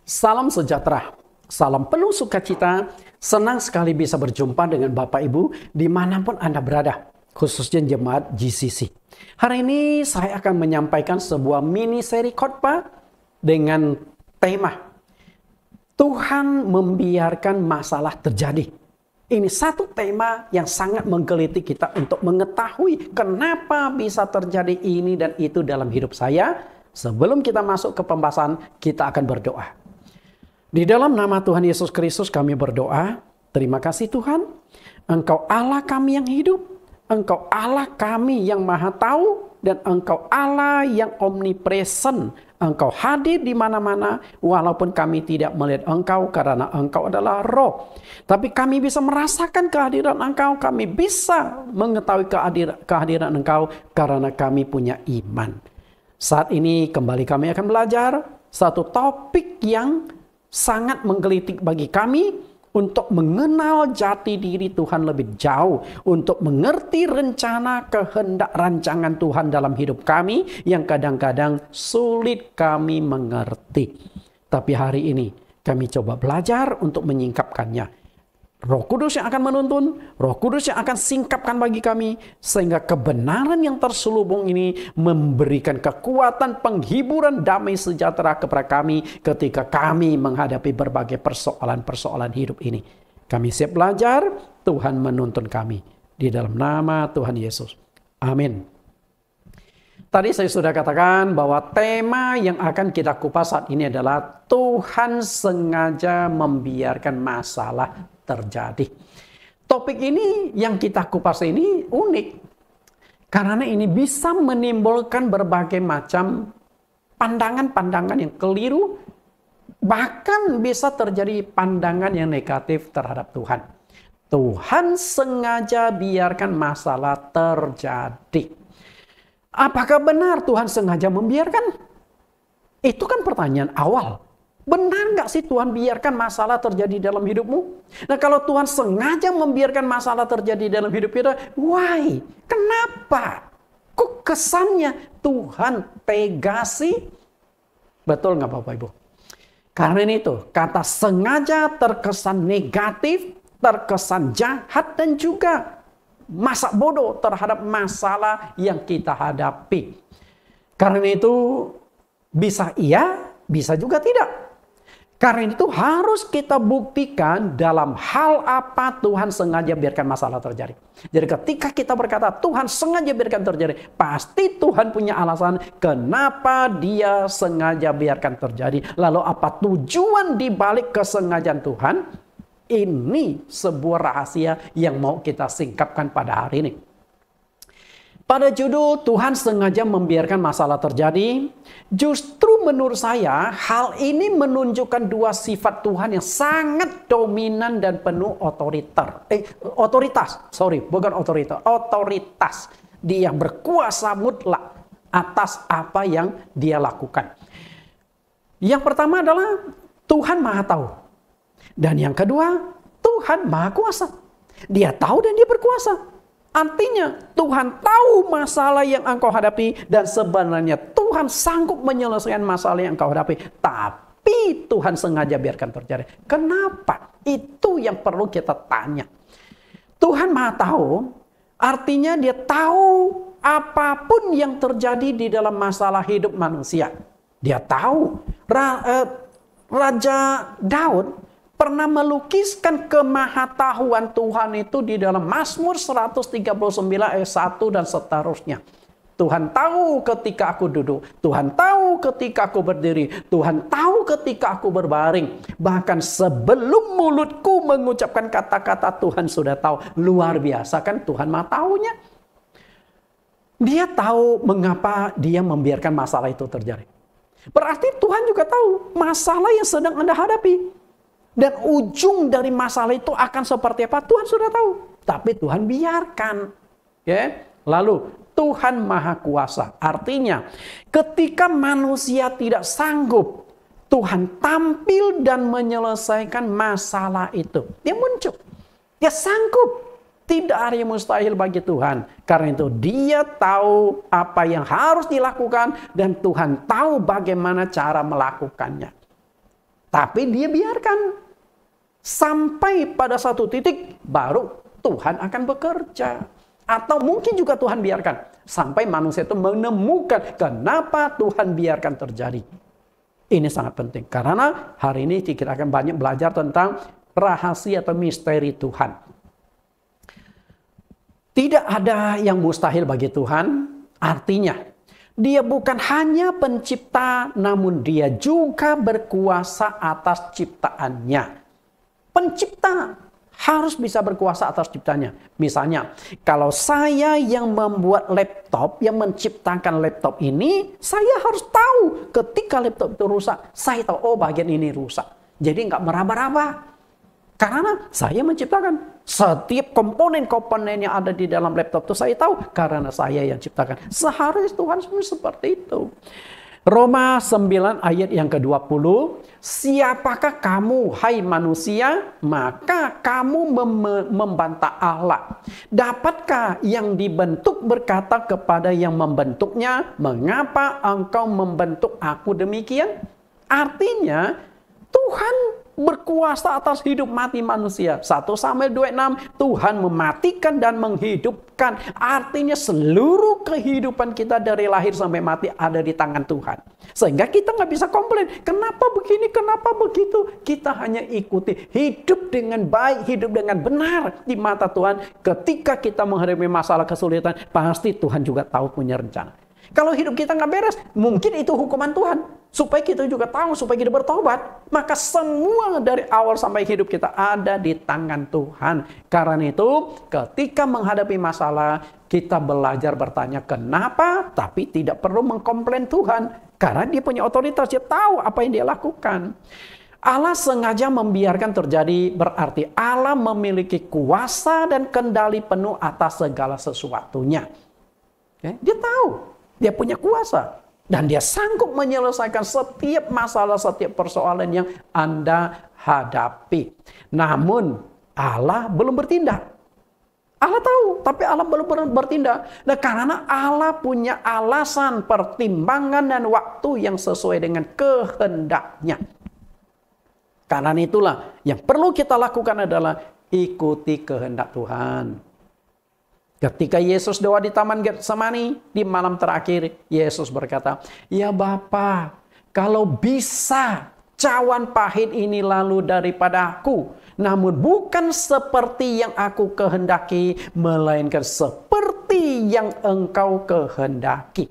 Salam sejahtera, salam penuh sukacita, senang sekali bisa berjumpa dengan Bapak Ibu dimanapun Anda berada, khususnya jemaat GCC. Hari ini saya akan menyampaikan sebuah mini seri khotbah dengan tema Tuhan membiarkan masalah terjadi. Ini satu tema yang sangat menggelitik kita untuk mengetahui kenapa bisa terjadi ini dan itu dalam hidup saya. Sebelum kita masuk ke pembahasan, kita akan berdoa. Di dalam nama Tuhan Yesus Kristus kami berdoa. Terima kasih Tuhan. Engkau Allah kami yang hidup. Engkau Allah kami yang maha tahu. Dan Engkau Allah yang omnipresent. Engkau hadir di mana-mana. Walaupun kami tidak melihat Engkau karena Engkau adalah roh. Tapi kami bisa merasakan kehadiran Engkau. Kami bisa mengetahui kehadiran Engkau karena kami punya iman. Saat ini kembali kami akan belajar satu topik yang sangat menggelitik bagi kami untuk mengenal jati diri Tuhan lebih jauh, untuk mengerti rencana kehendak rancangan Tuhan dalam hidup kami yang kadang-kadang sulit kami mengerti. Tapi hari ini kami coba belajar untuk menyingkapkannya. Roh Kudus yang akan menuntun, Roh Kudus yang akan singkapkan bagi kami, sehingga kebenaran yang terselubung ini memberikan kekuatan, penghiburan, damai sejahtera kepada kami ketika kami menghadapi berbagai persoalan-persoalan hidup ini. Kami siap belajar, Tuhan menuntun kami. Di dalam nama Tuhan Yesus. Amin. Tadi saya sudah katakan bahwa tema yang akan kita kupas saat ini adalah Tuhan sengaja membiarkan masalah terjadi. Topik ini yang kita kupas ini unik. Karena ini bisa menimbulkan berbagai macam pandangan-pandangan yang keliru. Bahkan bisa terjadi pandangan yang negatif terhadap Tuhan. Tuhan sengaja biarkan masalah terjadi. Apakah benar Tuhan sengaja membiarkan? Itu kan pertanyaan awal. Benar nggak sih Tuhan biarkan masalah terjadi dalam hidupmu? Nah kalau Tuhan sengaja membiarkan masalah terjadi dalam hidup kita, why? Kenapa? Kok kesannya Tuhan tega sih? Betul nggak Bapak Ibu? Karena itu kata sengaja terkesan negatif, terkesan jahat dan juga masa bodoh terhadap masalah yang kita hadapi. Karena itu bisa iya, bisa juga tidak. Karena itu harus kita buktikan dalam hal apa Tuhan sengaja biarkan masalah terjadi. Jadi ketika kita berkata Tuhan sengaja biarkan terjadi, pasti Tuhan punya alasan kenapa Dia sengaja biarkan terjadi. Lalu apa tujuan di balik kesengajaan Tuhan? Ini sebuah rahasia yang mau kita singkapkan pada hari ini. Pada judul Tuhan sengaja membiarkan masalah terjadi, justru menurut saya hal ini menunjukkan dua sifat Tuhan yang sangat dominan dan penuh otoritas. Dia berkuasa mutlak atas apa yang Dia lakukan. Yang pertama adalah Tuhan Maha Tahu. Dan yang kedua, Tuhan Maha Kuasa. Dia tahu dan Dia berkuasa. Artinya Tuhan tahu masalah yang engkau hadapi dan sebenarnya Tuhan sanggup menyelesaikan masalah yang engkau hadapi. Tapi Tuhan sengaja biarkan terjadi. Kenapa? Itu yang perlu kita tanya. Tuhan Maha Tahu, artinya Dia tahu apapun yang terjadi di dalam masalah hidup manusia. Dia tahu. Raja Daud pernah melukiskan kemahatahuan Tuhan itu di dalam Mazmur 139 ayat 1 dan seterusnya. Tuhan tahu ketika aku duduk. Tuhan tahu ketika aku berdiri. Tuhan tahu ketika aku berbaring. Bahkan sebelum mulutku mengucapkan kata-kata Tuhan sudah tahu. Luar biasa kan Tuhan Maha Tahunya. Dia tahu mengapa Dia membiarkan masalah itu terjadi. Berarti Tuhan juga tahu masalah yang sedang Anda hadapi. Dan ujung dari masalah itu akan seperti apa? Tuhan sudah tahu. Tapi Tuhan biarkan. Lalu Tuhan Maha Kuasa. Artinya ketika manusia tidak sanggup, Tuhan tampil dan menyelesaikan masalah itu. Dia muncul. Dia sanggup. Tidak ada yang mustahil bagi Tuhan. Karena itu Dia tahu apa yang harus dilakukan. Dan Tuhan tahu bagaimana cara melakukannya. Tapi dia biarkan. Sampai pada satu titik baru Tuhan akan bekerja. Atau mungkin juga Tuhan biarkan. Sampai manusia itu menemukan kenapa Tuhan biarkan terjadi. Ini sangat penting. Karena hari ini kita akan banyak belajar tentang rahasia atau misteri Tuhan. Tidak ada yang mustahil bagi Tuhan. Artinya, Dia bukan hanya pencipta, namun Dia juga berkuasa atas ciptaannya. Pencipta harus bisa berkuasa atas ciptanya. Misalnya, kalau saya yang membuat laptop, yang menciptakan laptop ini, saya harus tahu ketika laptop itu rusak. Saya tahu, oh bagian ini rusak. Jadi nggak meraba-raba. Karena saya menciptakan. Setiap komponen-komponen yang ada di dalam laptop itu saya tahu. Karena saya yang ciptakan. Seharusnya Tuhan seperti itu. Roma 9 ayat yang ke-20. Siapakah kamu, hai manusia? Maka kamu membantah Allah. Dapatkah yang dibentuk berkata kepada yang membentuknya, mengapa engkau membentuk aku demikian? Artinya, Tuhan berkuasa atas hidup mati manusia. 1 Samuel 26, Tuhan mematikan dan menghidupkan. Artinya seluruh kehidupan kita dari lahir sampai mati ada di tangan Tuhan. Sehingga kita nggak bisa komplain. Kenapa begini, kenapa begitu? Kita hanya ikuti. Hidup dengan baik, hidup dengan benar di mata Tuhan. Ketika kita menghadapi masalah kesulitan, pasti Tuhan juga tahu punya rencana. Kalau hidup kita nggak beres, mungkin itu hukuman Tuhan. Supaya kita juga tahu, supaya kita bertobat. Maka semua dari awal sampai hidup kita ada di tangan Tuhan. Karena itu, ketika menghadapi masalah, kita belajar bertanya kenapa, tapi tidak perlu mengkomplain Tuhan. Karena dia punya otoritas, dia tahu apa yang dia lakukan. Allah sengaja membiarkan terjadi, berarti Allah memiliki kuasa dan kendali penuh atas segala sesuatunya. Dia tahu. Dia punya kuasa. Dan dia sanggup menyelesaikan setiap masalah, setiap persoalan yang Anda hadapi. Namun, Allah belum bertindak. Allah tahu, tapi Allah belum bertindak. Nah, karena Allah punya alasan, pertimbangan, dan waktu yang sesuai dengan kehendaknya. Karena itulah, yang perlu kita lakukan adalah ikuti kehendak Tuhan. Ketika Yesus doa di Taman Getsemani, di malam terakhir, Yesus berkata, ya Bapa, kalau bisa cawan pahit ini lalu daripada aku, namun bukan seperti yang aku kehendaki, melainkan seperti yang engkau kehendaki.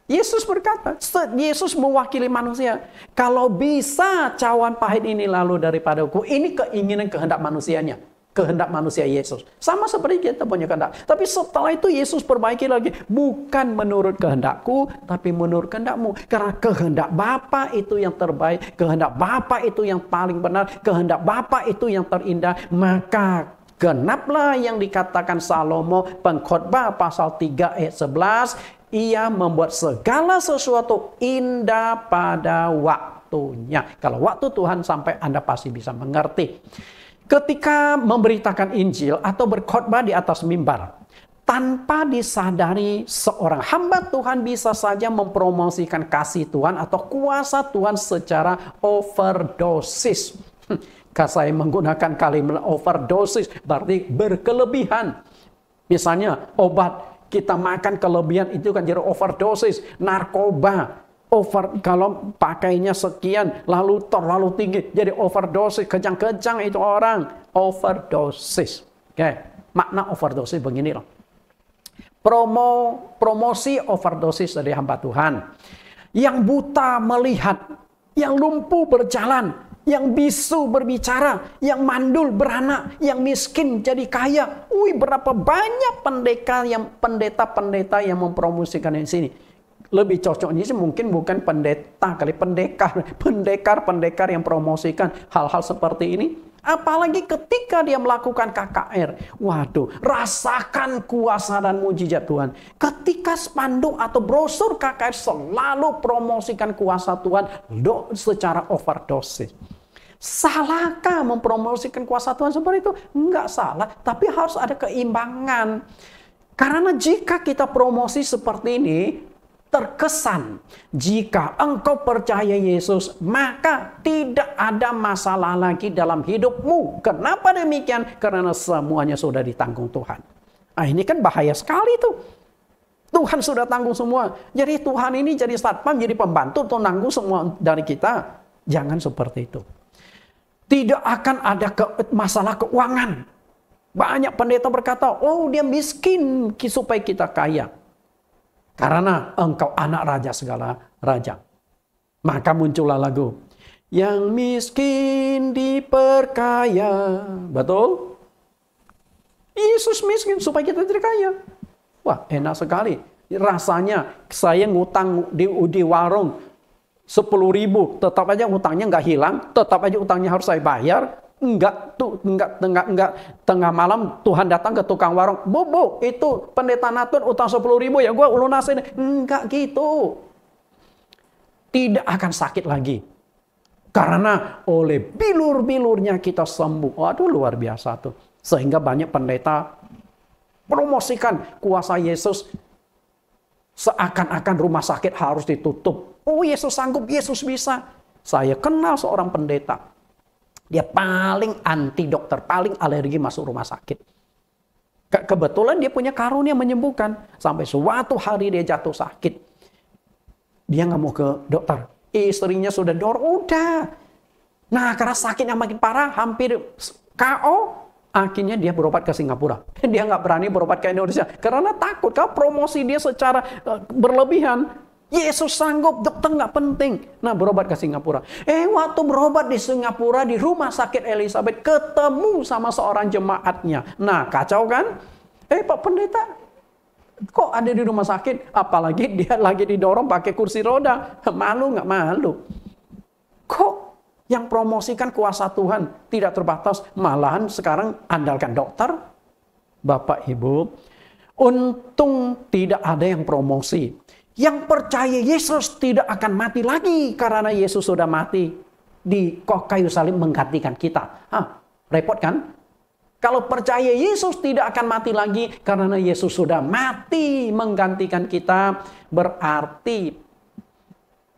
Yesus berkata, Yesus mewakili manusia, kalau bisa cawan pahit ini lalu daripada aku, ini keinginan kehendak manusianya. Kehendak manusia Yesus. Sama seperti kita punya kehendak. Tapi setelah itu Yesus perbaiki lagi. Bukan menurut kehendakku, tapi menurut kehendakmu. Karena kehendak Bapa itu yang terbaik. Kehendak Bapa itu yang paling benar. Kehendak Bapa itu yang terindah. Maka genaplah yang dikatakan Salomo, Pengkhotbah pasal 3 ayat 11. Ia membuat segala sesuatu indah pada waktunya. Kalau waktu Tuhan sampai, Anda pasti bisa mengerti. Ketika memberitakan Injil atau berkhotbah di atas mimbar, tanpa disadari seorang hamba Tuhan bisa saja mempromosikan kasih Tuhan atau kuasa Tuhan secara overdosis. Saya menggunakan kalimat overdosis berarti berkelebihan. Misalnya obat kita makan kelebihan itu kan jadi overdosis, narkoba. Kalau pakainya sekian, lalu terlalu tinggi, jadi overdosis, kejang-kejang itu orang, overdosis. Oke, makna overdosis begini loh. Promosi overdosis dari hamba Tuhan. Yang buta melihat, yang lumpuh berjalan, yang bisu berbicara, yang mandul beranak, yang miskin jadi kaya. Berapa banyak pendeta-pendeta yang mempromosikan di sini. Lebih cocoknya sih mungkin bukan pendeta kali, pendekar yang promosikan hal-hal seperti ini. Apalagi ketika dia melakukan KKR. Waduh, rasakan kuasa dan mujizat Tuhan. Ketika spanduk atau brosur KKR selalu promosikan kuasa Tuhan secara overdosis. Salahkah mempromosikan kuasa Tuhan seperti itu? Enggak salah, tapi harus ada keimbangan. Karena jika kita promosi seperti ini, terkesan jika engkau percaya Yesus, maka tidak ada masalah lagi dalam hidupmu. Kenapa demikian? Karena semuanya sudah ditanggung Tuhan. Nah, ini kan bahaya sekali tuh. Tuhan sudah tanggung semua. Jadi Tuhan ini jadi satpam, jadi pembantu untuk nanggung semua dari kita. Jangan seperti itu. Tidak akan ada masalah keuangan. Banyak pendeta berkata, oh dia miskin supaya kita kaya. Karena engkau anak raja segala raja. Maka muncullah lagu. Yang miskin diperkaya. Betul? Yesus miskin supaya kita jadi kaya. Wah, enak sekali. Rasanya saya ngutang di warung 10.000. Tetap aja utangnya nggak hilang. Tetap aja utangnya harus saya bayar. Enggak, tengah malam Tuhan datang ke tukang warung. Bu, itu pendeta Natun utang 10.000 ya, gue lunasin. Enggak gitu. Tidak akan sakit lagi. Karena oleh bilur-bilurnya kita sembuh. Waduh, luar biasa tuh. Sehingga banyak pendeta promosikan kuasa Yesus. Seakan-akan rumah sakit harus ditutup. Oh, Yesus sanggup, Yesus bisa. Saya kenal seorang pendeta. Dia paling anti dokter, paling alergi masuk rumah sakit. Kebetulan dia punya karunia menyembuhkan. Sampai suatu hari dia jatuh sakit. Dia nggak mau ke dokter. Istrinya sudah udah. Nah, karena sakitnya makin parah, hampir KO. Akhirnya dia berobat ke Singapura. Dia nggak berani berobat ke Indonesia. Karena takut, kalau promosi dia secara berlebihan. Yesus sanggup, dokter nggak penting. Nah, berobat ke Singapura. Waktu berobat di Singapura, di rumah sakit Elizabeth, ketemu sama seorang jemaatnya. Nah, kacau kan? Pak pendeta, kok ada di rumah sakit? Apalagi dia lagi didorong pakai kursi roda. Malu nggak malu? Kok yang promosikan kuasa Tuhan tidak terbatas? Malahan sekarang andalkan dokter. Bapak, Ibu, untung tidak ada yang promosi. Yang percaya Yesus tidak akan mati lagi karena Yesus sudah mati di kayu salib menggantikan kita. Repot kan? Kalau percaya Yesus tidak akan mati lagi karena Yesus sudah mati menggantikan kita, berarti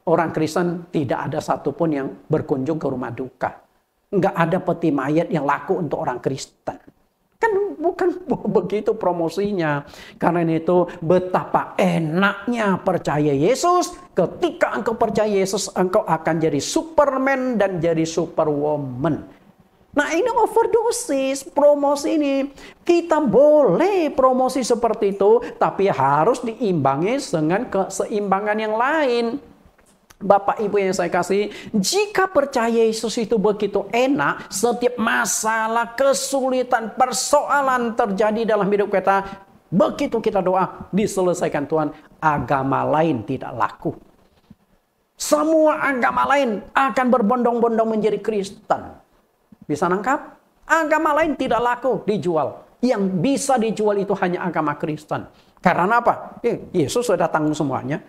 orang Kristen tidak ada satupun yang berkunjung ke rumah duka. Nggak ada peti mayat yang laku untuk orang Kristen. Kan bukan begitu promosinya. Karena itu betapa enaknya percaya Yesus. Ketika engkau percaya Yesus, engkau akan jadi Superman dan jadi Superwoman. Nah, ini overdosis promosi ini. Kita boleh promosi seperti itu, tapi harus diimbangi dengan keseimbangan yang lain. Bapak Ibu yang saya kasih, jika percaya Yesus itu begitu enak, setiap masalah, kesulitan, persoalan terjadi dalam hidup kita, begitu kita doa, diselesaikan Tuhan, agama lain tidak laku. Semua agama lain akan berbondong-bondong menjadi Kristen. Bisa nangkap? Agama lain tidak laku, dijual. Yang bisa dijual itu hanya agama Kristen. Karena apa? Yesus sudah tanggung semuanya.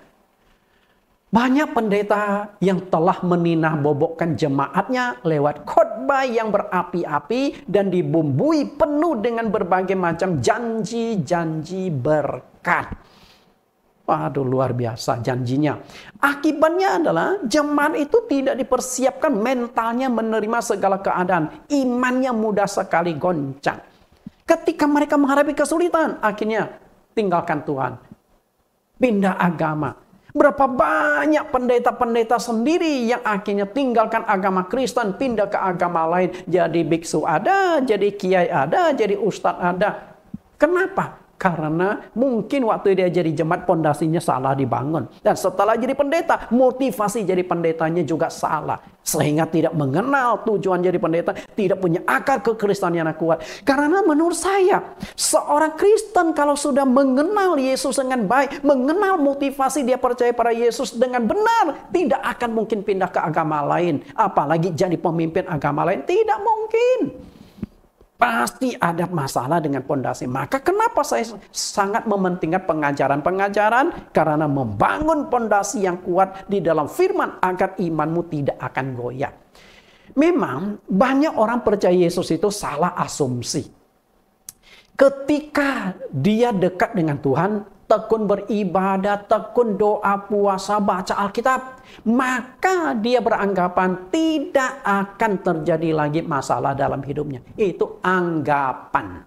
Banyak pendeta yang telah meninah bobokkan jemaatnya lewat khotbah yang berapi-api dan dibumbui penuh dengan berbagai macam janji-janji berkat. Waduh, luar biasa janjinya. Akibatnya adalah jemaat itu tidak dipersiapkan mentalnya menerima segala keadaan. Imannya mudah sekali goncang. Ketika mereka menghadapi kesulitan, akhirnya tinggalkan Tuhan. Pindah agama. Berapa banyak pendeta-pendeta sendiri yang akhirnya tinggalkan agama Kristen, pindah ke agama lain. Jadi biksu ada, jadi kiai ada, jadi ustadz ada. Kenapa? Karena mungkin waktu dia jadi jemaat pondasinya salah dibangun. Dan setelah jadi pendeta, motivasi jadi pendetanya juga salah. Sehingga tidak mengenal tujuan jadi pendeta, tidak punya akar kekristenan yang kuat. Karena menurut saya, seorang Kristen kalau sudah mengenal Yesus dengan baik, mengenal motivasi dia percaya pada Yesus dengan benar, tidak akan mungkin pindah ke agama lain. Apalagi jadi pemimpin agama lain, tidak mungkin. Pasti ada masalah dengan pondasi. Maka kenapa saya sangat mementingkan pengajaran-pengajaran? Karena membangun pondasi yang kuat di dalam firman agar imanmu tidak akan goyah. Memang banyak orang percaya Yesus itu salah asumsi. Ketika dia dekat dengan Tuhan, tekun beribadah, tekun doa, puasa, baca Alkitab, maka dia beranggapan tidak akan terjadi lagi masalah dalam hidupnya. Itu anggapan.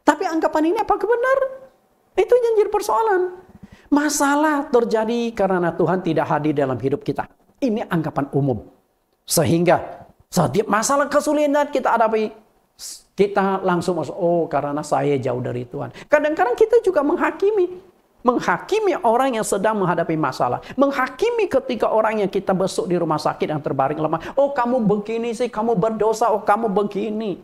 Tapi anggapan ini apakah benar? Itu yang jadi persoalan. Masalah terjadi karena Tuhan tidak hadir dalam hidup kita. Ini anggapan umum. Sehingga setiap masalah kesulitan kita hadapi, kita langsung masuk, oh karena saya jauh dari Tuhan. Kadang-kadang kita juga menghakimi orang yang sedang menghadapi masalah. Menghakimi ketika orang yang kita besuk di rumah sakit yang terbaring lemah. Oh kamu begini sih, kamu berdosa, oh kamu begini.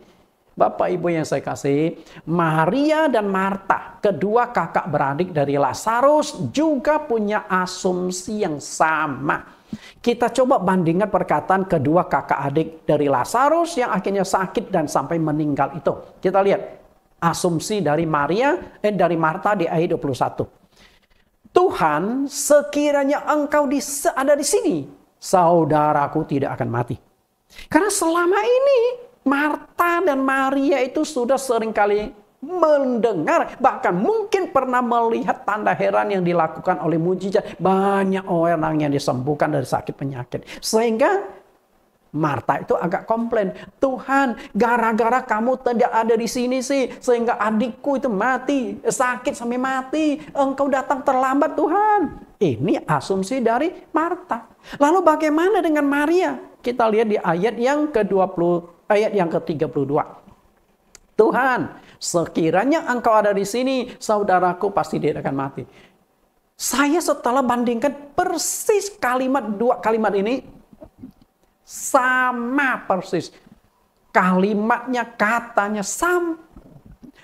Bapak Ibu yang saya kasih, Maria dan Marta, kedua kakak beradik dari Lazarus, juga punya asumsi yang sama. Kita coba bandingkan perkataan kedua kakak adik dari Lazarus yang akhirnya sakit dan sampai meninggal itu. Kita lihat asumsi dari dari Marta di ayat 21. Tuhan, sekiranya engkau ada di sini, saudaraku tidak akan mati. Karena selama ini Marta dan Maria itu sudah seringkali mendengar, bahkan mungkin pernah melihat tanda heran yang dilakukan oleh mujizat. Banyak orang yang disembuhkan dari sakit penyakit. Sehingga Marta itu agak komplain. Tuhan, gara-gara kamu tidak ada di sini sih, sehingga adikku itu mati, sakit sampai mati. Engkau datang terlambat Tuhan. Ini asumsi dari Marta. Lalu bagaimana dengan Maria? Kita lihat di ayat yang ke-32. Tuhan, sekiranya engkau ada di sini, saudaraku pasti dia akan mati. Saya setelah bandingkan persis dua kalimat ini, sama persis. Kalimatnya, katanya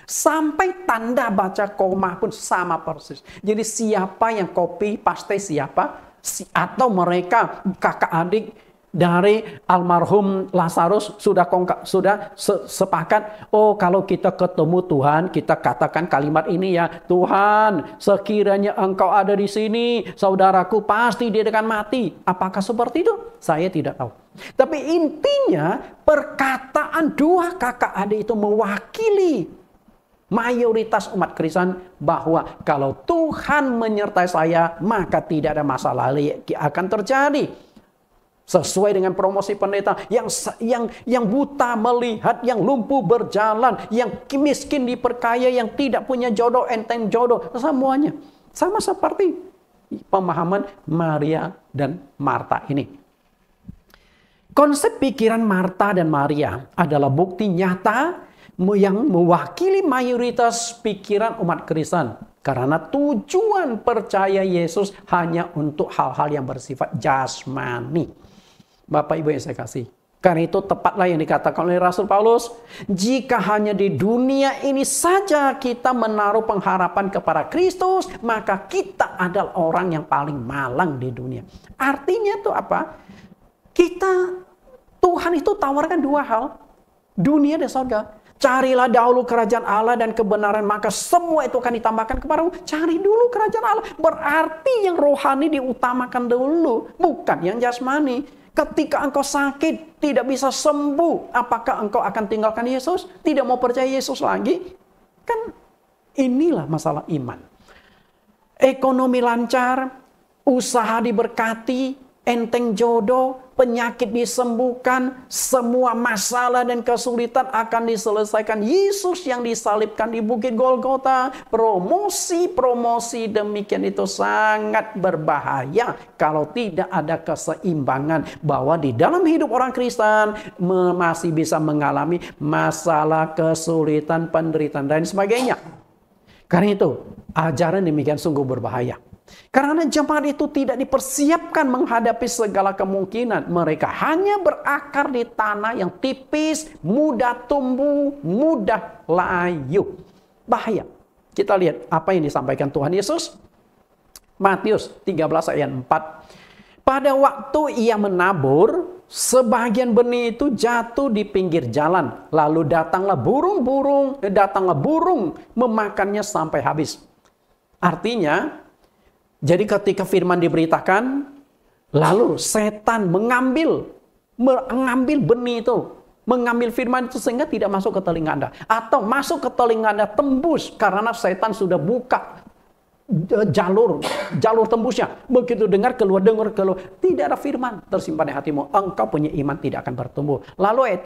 sampai tanda baca koma pun sama persis. Jadi siapa yang copy paste siapa? Atau mereka kakak adik dari almarhum Lazarus sudah sepakat, oh kalau kita ketemu Tuhan, kita katakan kalimat ini ya, Tuhan, sekiranya engkau ada di sini, saudaraku pasti dia akan mati. Apakah seperti itu? Saya tidak tahu. Tapi intinya perkataan dua kakak adik itu mewakili mayoritas umat Kristen bahwa kalau Tuhan menyertai saya, maka tidak ada masalah yang akan terjadi. Sesuai dengan promosi pendeta, yang buta melihat, yang lumpuh berjalan, yang miskin diperkaya, yang tidak punya jodoh, enteng jodoh, semuanya. Sama seperti pemahaman Maria dan Marta ini. Konsep pikiran Marta dan Maria adalah bukti nyata yang mewakili mayoritas pikiran umat Kristen. Karena tujuan percaya Yesus hanya untuk hal-hal yang bersifat jasmani. Bapak Ibu yang saya kasih. Karena itu tepatlah yang dikatakan oleh Rasul Paulus. Jika hanya di dunia ini saja kita menaruh pengharapan kepada Kristus, maka kita adalah orang yang paling malang di dunia. Artinya itu apa? Tuhan itu tawarkan dua hal. Dunia dan surga. Carilah dahulu kerajaan Allah dan kebenaran, maka semua itu akan ditambahkan kepadamu. Cari dulu kerajaan Allah. Berarti yang rohani diutamakan dulu, bukan yang jasmani. Ketika engkau sakit, tidak bisa sembuh, apakah engkau akan tinggalkan Yesus? Tidak mau percaya Yesus lagi? Kan inilah masalah iman. Ekonomi lancar, usaha diberkati, enteng jodoh, penyakit disembuhkan, semua masalah dan kesulitan akan diselesaikan. Yesus yang disalibkan di Bukit Golgota. Promosi demikian itu sangat berbahaya kalau tidak ada keseimbangan bahwa di dalam hidup orang Kristen masih bisa mengalami masalah, kesulitan, penderitaan dan sebagainya. Karena itu ajaran demikian sungguh berbahaya. Karena jemaat itu tidak dipersiapkan menghadapi segala kemungkinan. Mereka hanya berakar di tanah yang tipis, mudah tumbuh, mudah layu. Bahaya. Kita lihat apa yang disampaikan Tuhan Yesus. Matius 13 ayat 4. Pada waktu ia menabur, sebagian benih itu jatuh di pinggir jalan. Lalu datanglah burung memakannya sampai habis. Artinya, jadi ketika firman diberitakan, lalu setan mengambil benih itu, mengambil firman itu sehingga tidak masuk ke telinga Anda. Atau masuk ke telinga Anda tembus karena setan sudah buka jalur tembusnya. Begitu dengar keluar. Tidak ada firman tersimpan di hatimu. Engkau punya iman tidak akan bertumbuh. Lalu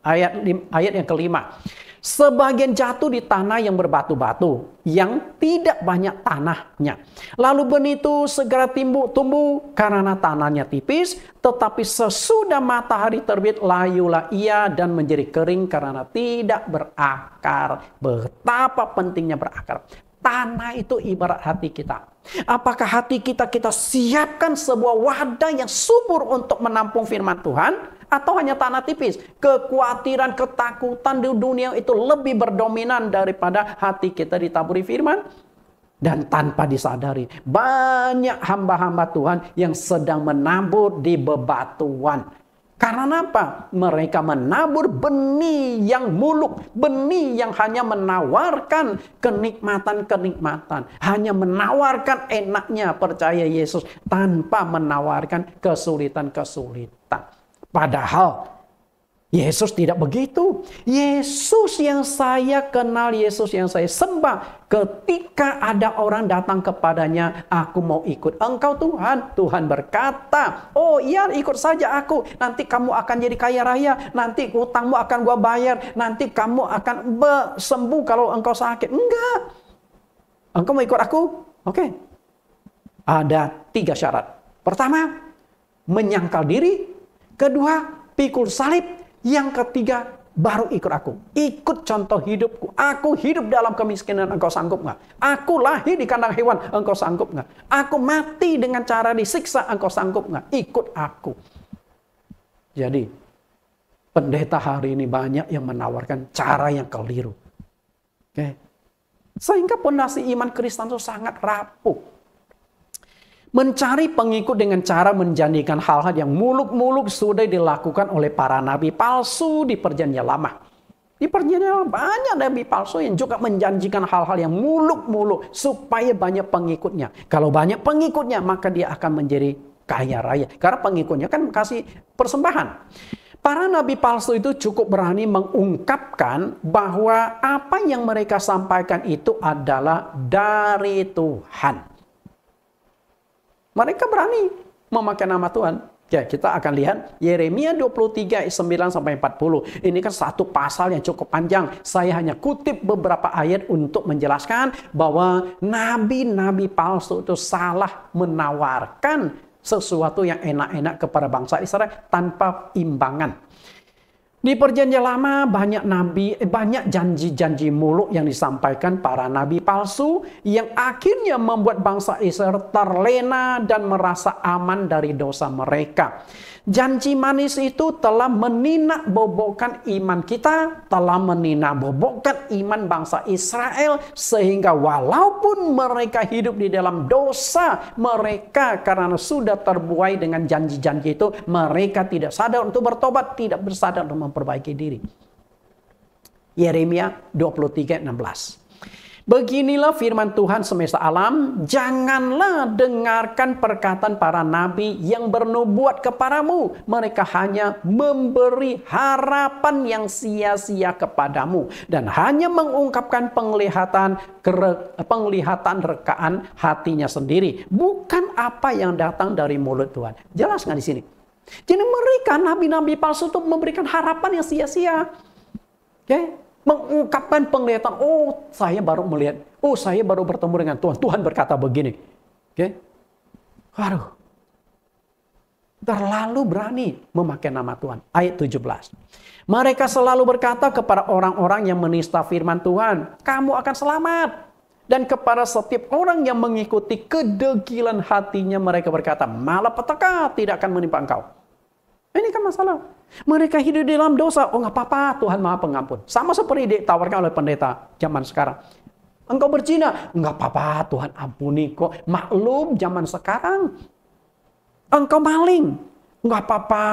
ayat yang kelima. Sebagian jatuh di tanah yang berbatu-batu, yang tidak banyak tanahnya. Lalu benih itu segera tumbuh karena tanahnya tipis, tetapi sesudah matahari terbit layulah ia dan menjadi kering karena tidak berakar. Betapa pentingnya berakar. Tanah itu ibarat hati kita. Apakah hati kita siapkan sebuah wadah yang subur untuk menampung firman Tuhan? Atau hanya tanah tipis? Kekhawatiran, ketakutan di dunia itu lebih berdominan daripada hati kita ditaburi firman. Dan tanpa disadari, banyak hamba-hamba Tuhan yang sedang menabur di bebatuan. Karena apa? Mereka menabur benih yang muluk. Benih yang hanya menawarkan kenikmatan-kenikmatan. Hanya menawarkan enaknya percaya Yesus. Tanpa menawarkan kesulitan-kesulitan. Padahal Yesus tidak begitu. Yesus yang saya kenal, Yesus yang saya sembah. Ketika ada orang datang kepadanya, aku mau ikut engkau Tuhan. Tuhan berkata, oh iya ikut saja aku. Nanti kamu akan jadi kaya raya. Nanti hutangmu akan gua bayar. Nanti kamu akan sembuh kalau engkau sakit. Enggak. Engkau mau ikut aku? Oke. Ada 3 syarat. Pertama, menyangkal diri. Kedua, pikul salib. Yang ketiga, baru ikut aku. Ikut contoh hidupku. Aku hidup dalam kemiskinan, engkau sanggup nggak? Aku lahir di kandang hewan, engkau sanggup nggak? Aku mati dengan cara disiksa, engkau sanggup nggak? Ikut aku. Jadi, pendeta hari ini banyak yang menawarkan cara yang keliru. Oke. Sehingga pondasi iman Kristen itu sangat rapuh. Mencari pengikut dengan cara menjanjikan hal-hal yang muluk-muluk sudah dilakukan oleh para nabi palsu di Perjanjian Lama. Di Perjanjian Lama banyak nabi palsu yang juga menjanjikan hal-hal yang muluk-muluk supaya banyak pengikutnya. Kalau banyak pengikutnya maka dia akan menjadi kaya raya. Karena pengikutnya kan kasih persembahan. Para nabi palsu itu cukup berani mengungkapkan bahwa apa yang mereka sampaikan itu adalah dari Tuhan. Mereka berani memakai nama Tuhan. Ya, kita akan lihat Yeremia 23 ayat 9 sampai 40. Ini kan satu pasal yang cukup panjang. Saya hanya kutip beberapa ayat untuk menjelaskan bahwa nabi-nabi palsu itu salah menawarkan sesuatu yang enak-enak kepada bangsa Israel tanpa imbangan. Di Perjanjian Lama banyak janji-janji muluk yang disampaikan para nabi palsu yang akhirnya membuat bangsa Israel terlena dan merasa aman dari dosa mereka. Janji manis itu telah meninakbobokkan iman kita, telah meninakbobokkan iman bangsa Israel, sehingga walaupun mereka hidup di dalam dosa, mereka karena sudah terbuai dengan janji-janji itu, mereka tidak sadar untuk bertobat, tidak bersadar untuk memperbaiki diri. Yeremia 23:16. Beginilah firman Tuhan semesta alam, janganlah dengarkan perkataan para nabi yang bernubuat kepadamu. Mereka hanya memberi harapan yang sia-sia kepadamu dan hanya mengungkapkan penglihatan rekaan hatinya sendiri, bukan apa yang datang dari mulut Tuhan. Jelas nggak di sini? Jadi mereka nabi-nabi palsu itu memberikan harapan yang sia-sia. Oke? Mengungkapkan penglihatan, oh saya baru melihat, oh saya baru bertemu dengan Tuhan, Tuhan berkata begini. Oke? Waduh. Terlalu berani memakai nama Tuhan. Ayat 17. Mereka selalu berkata kepada orang-orang yang menista firman Tuhan, kamu akan selamat. Dan kepada setiap orang yang mengikuti kedegilan hatinya mereka berkata, malapetaka tidak akan menimpa engkau. Ini kan masalah. Mereka hidup di dalam dosa. Oh nggak apa-apa, Tuhan Maha Pengampun. Sama seperti ditawarkan oleh pendeta zaman sekarang. Engkau berzina, nggak apa-apa, Tuhan ampuni kok. Maklum zaman sekarang. Engkau maling, nggak apa-apa.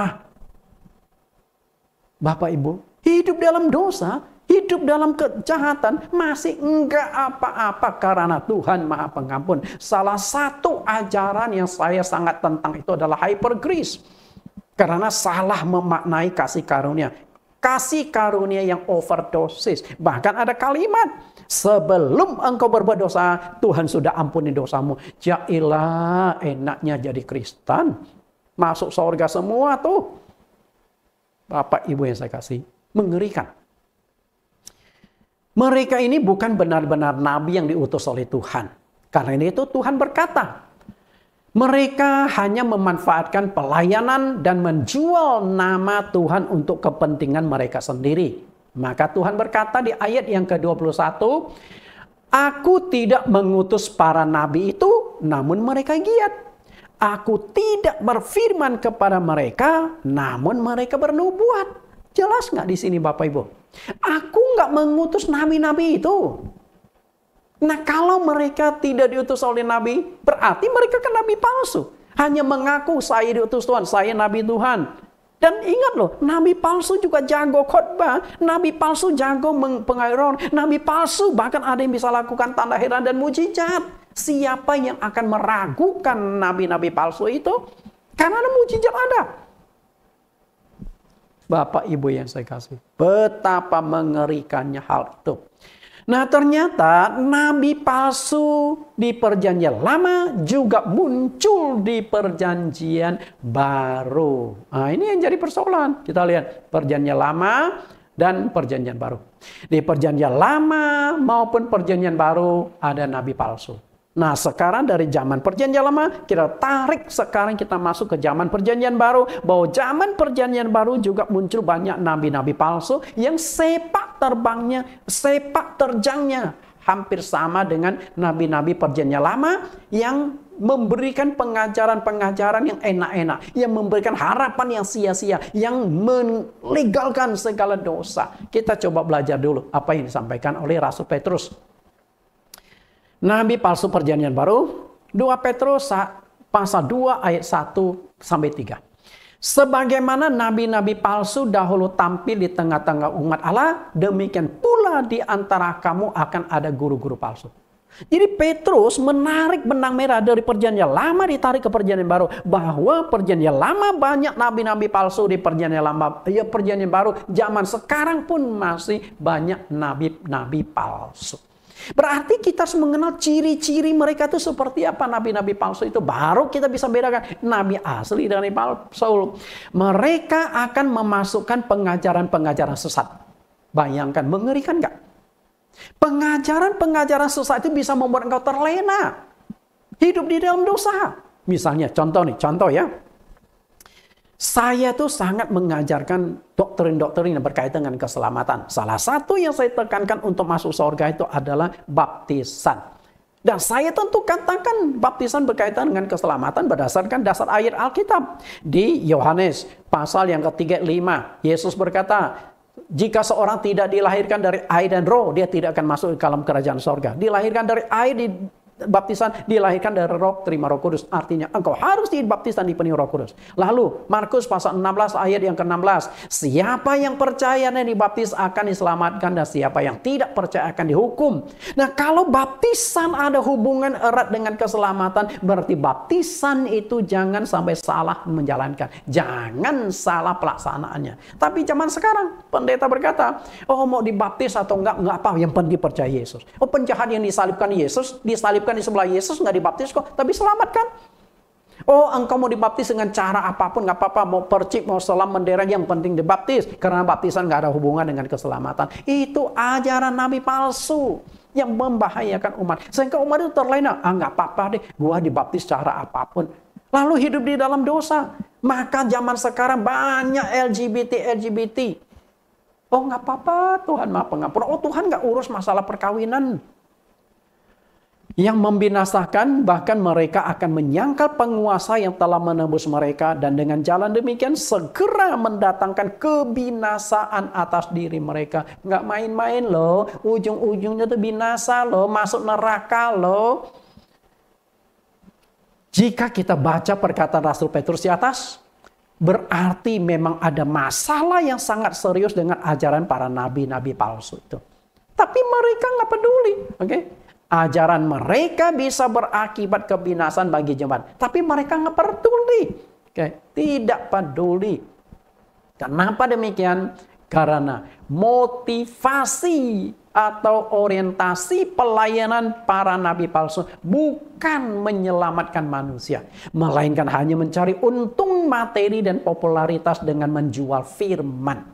Bapak Ibu, hidup dalam dosa, hidup dalam kejahatan, masih enggak apa-apa karena Tuhan Maha Pengampun. Salah satu ajaran yang saya sangat tentang itu adalah hypergrace. Karena salah memaknai kasih karunia. kasih karunia yang overdosis. Bahkan ada kalimat, sebelum engkau berbuat dosa, Tuhan sudah ampuni dosamu. Jailah enaknya jadi Kristen. Masuk surga semua tuh. Bapak Ibu yang saya kasih, mengerikan. Mereka ini bukan benar-benar nabi yang diutus oleh Tuhan. Karena itu Tuhan berkata, mereka hanya memanfaatkan pelayanan dan menjual nama Tuhan untuk kepentingan mereka sendiri. Maka Tuhan berkata di ayat yang ke-21, aku tidak mengutus para nabi itu, namun mereka giat. Aku tidak berfirman kepada mereka, namun mereka bernubuat. Jelas nggak di sini Bapak Ibu? Aku nggak mengutus nabi-nabi itu. Nah, kalau mereka tidak diutus oleh nabi, berarti mereka kan nabi palsu. Hanya mengaku saya diutus Tuhan, saya nabi Tuhan. Dan ingat loh, nabi palsu juga jago khotbah, nabi palsu jago pengairon, nabi palsu bahkan ada yang bisa lakukan tanda heran dan mujizat. Siapa yang akan meragukan nabi-nabi palsu itu? Karena ada mujizat ada. Bapak Ibu yang saya kasih, betapa mengerikannya hal itu. Nah, ternyata nabi palsu di perjanjian lama juga muncul di perjanjian baru. Nah, ini yang jadi persoalan. Kita lihat perjanjian lama dan perjanjian baru. Di perjanjian lama maupun perjanjian baru ada nabi palsu. Nah, sekarang dari zaman perjanjian lama, kita tarik sekarang kita masuk ke zaman perjanjian baru. Bahwa zaman perjanjian baru juga muncul banyak nabi-nabi palsu yang sepak terbangnya, sepak terjangnya hampir sama dengan nabi-nabi perjanjian lama yang memberikan pengajaran-pengajaran yang enak-enak, yang memberikan harapan yang sia-sia, yang melegalkan segala dosa. Kita coba belajar dulu apa yang disampaikan oleh Rasul Petrus. Nabi palsu perjanjian baru, 2 Petrus pasal 2 ayat 1 sampai 3. Sebagaimana nabi-nabi palsu dahulu tampil di tengah-tengah umat Allah, demikian pula di antara kamu akan ada guru-guru palsu. Jadi Petrus menarik benang merah dari perjanjian lama ditarik ke perjanjian baru, bahwa perjanjian lama banyak nabi-nabi palsu, di perjanjian lama ya perjanjian baru zaman sekarang pun masih banyak nabi-nabi palsu. Berarti kita harus mengenal ciri-ciri mereka itu seperti apa nabi-nabi palsu itu. Baru kita bisa bedakan nabi asli dari palsu. Mereka akan memasukkan pengajaran-pengajaran sesat. Bayangkan, mengerikan nggak? Pengajaran-pengajaran sesat itu bisa membuat engkau terlena. Hidup di dalam dosa. Misalnya, contoh ya. Saya tuh sangat mengajarkan doktrin-doktrin yang berkaitan dengan keselamatan. Salah satu yang saya tekankan untuk masuk surga itu adalah baptisan. Dan saya tentu katakan baptisan berkaitan dengan keselamatan berdasarkan dasar ayat Alkitab. Di Yohanes pasal yang ke-35, Yesus berkata, jika seorang tidak dilahirkan dari air dan roh, dia tidak akan masuk ke dalam kerajaan surga. Dilahirkan dari air, baptisan, dilahirkan dari roh, terima Roh Kudus. Artinya engkau harus dibaptisan, dipenuhi Roh Kudus. Lalu Markus pasal 16 ayat yang ke-16, siapa yang percaya dan dibaptis akan diselamatkan, dan siapa yang tidak percaya akan dihukum. Nah, kalau baptisan ada hubungan erat dengan keselamatan, berarti baptisan itu jangan sampai salah menjalankan, jangan salah pelaksanaannya. Tapi zaman sekarang pendeta berkata, oh mau dibaptis atau enggak apa, yang penting percaya Yesus. Oh, penjahat yang disalibkan Yesus, disalibkan di sebelah Yesus, nggak dibaptis kok, tapi selamat kan? Oh, engkau mau dibaptis dengan cara apapun, nggak apa-apa. Mau percik, mau selam, bendera, yang penting dibaptis. Karena baptisan nggak ada hubungan dengan keselamatan. Itu ajaran nabi palsu yang membahayakan umat. Sehingga umat itu terlena. Nggak apa-apa deh, gua dibaptis cara apapun. Lalu hidup di dalam dosa. Maka zaman sekarang banyak LGBT. Oh, nggak apa-apa, Tuhan maha pengampun. Oh, Tuhan nggak urus masalah perkawinan. Yang membinasakan, bahkan mereka akan menyangkal penguasa yang telah menembus mereka, dan dengan jalan demikian segera mendatangkan kebinasaan atas diri mereka. Nggak main-main loh, ujung-ujungnya itu binasa loh, masuk neraka loh. Jika kita baca perkataan Rasul Petrus di atas, berarti memang ada masalah yang sangat serius dengan ajaran para nabi-nabi palsu itu. Tapi mereka nggak peduli, oke? Ajaran mereka bisa berakibat kebinasan bagi jemaat. Tapi mereka nggak peduli. Tidak peduli. Kenapa demikian? Karena motivasi atau orientasi pelayanan para nabi palsu bukan menyelamatkan manusia, melainkan hanya mencari untung materi dan popularitas dengan menjual firman.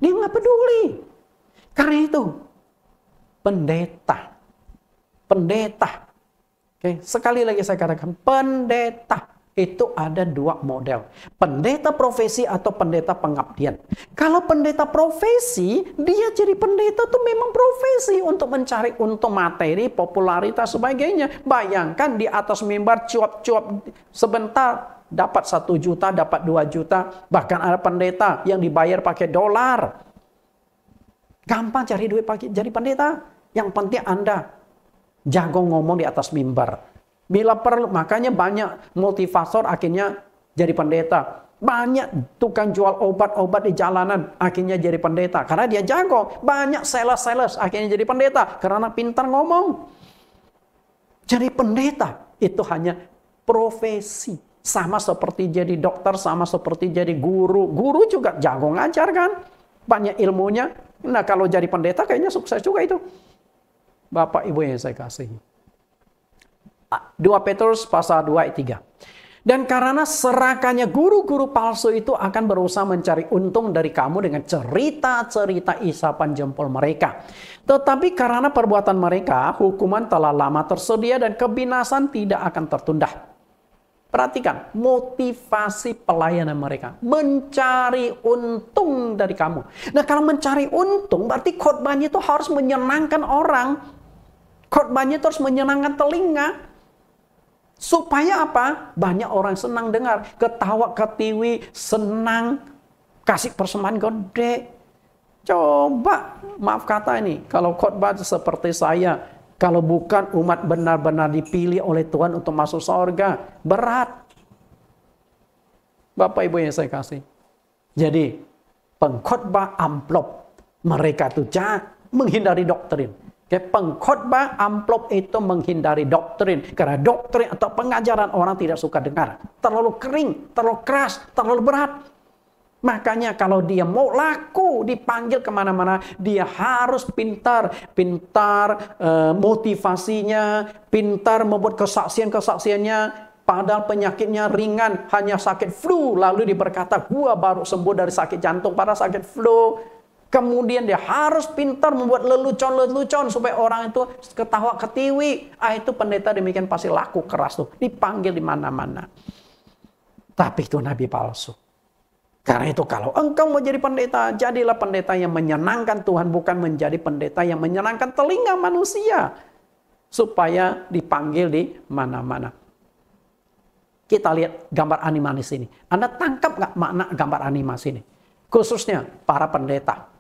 Dia nggak peduli. Karena itu, pendeta. Oke, sekali lagi saya katakan, pendeta. Itu ada dua model. Pendeta profesi atau pendeta pengabdian. Kalau pendeta profesi, dia jadi pendeta tuh memang profesi untuk mencari untung materi, popularitas, sebagainya. Bayangkan di atas mimbar cuap-cuap sebentar, dapat 1 juta, dapat 2 juta. Bahkan ada pendeta yang dibayar pakai dolar. Gampang cari duit jadi pendeta. Yang penting Anda jago ngomong di atas mimbar. Bila perlu, makanya banyak motivator akhirnya jadi pendeta. Banyak tukang jual obat-obat di jalanan akhirnya jadi pendeta. Karena dia jago. Banyak sales akhirnya jadi pendeta. Karena pintar ngomong. Jadi pendeta itu hanya profesi. Sama seperti jadi dokter, sama seperti jadi guru. Guru juga jago ngajar kan. Banyak ilmunya. Nah kalau jadi pendeta kayaknya sukses juga itu. Bapak Ibu yang saya kasihi. 2 Petrus pasal 2 ayat 3. Dan karena serakannya guru-guru palsu itu akan berusaha mencari untung dari kamu dengan cerita-cerita isapan jempol mereka. Tetapi karena perbuatan mereka, hukuman telah lama tersedia dan kebinasan tidak akan tertunda. Perhatikan, motivasi pelayanan mereka. Mencari untung dari kamu. Nah kalau mencari untung, berarti khotbahnya itu harus menyenangkan orang. Khotbahnya itu harus menyenangkan telinga. Supaya apa? Banyak orang senang dengar. Ketawa ketiwi, senang. Kasih persembahan gede. Coba, maaf kata ini. Kalau khotbah seperti saya. Kalau bukan umat benar-benar dipilih oleh Tuhan untuk masuk surga. Berat. Bapak Ibu yang saya kasih. Jadi, pengkhotbah amplop. Mereka itu menghindari doktrin. Pengkhotbah amplop itu menghindari doktrin. Karena doktrin atau pengajaran orang tidak suka dengar. Terlalu kering, terlalu keras, terlalu berat. Makanya kalau dia mau laku, dipanggil kemana-mana, dia harus pintar motivasinya, pintar membuat kesaksian-kesaksiannya. Padahal penyakitnya ringan, hanya sakit flu. Lalu dia berkata, gua baru sembuh dari sakit jantung pada sakit flu. Kemudian dia harus pintar membuat lelucon supaya orang itu ketawa ketiwi. Itu pendeta demikian pasti laku keras tuh. Dipanggil di mana-mana. Tapi itu nabi palsu. Karena itu kalau engkau mau jadi pendeta, jadilah pendeta yang menyenangkan Tuhan. Bukan menjadi pendeta yang menyenangkan telinga manusia. Supaya dipanggil di mana-mana. Kita lihat gambar animasi ini. Anda tangkap nggak makna gambar animasi ini? Khususnya para pendeta.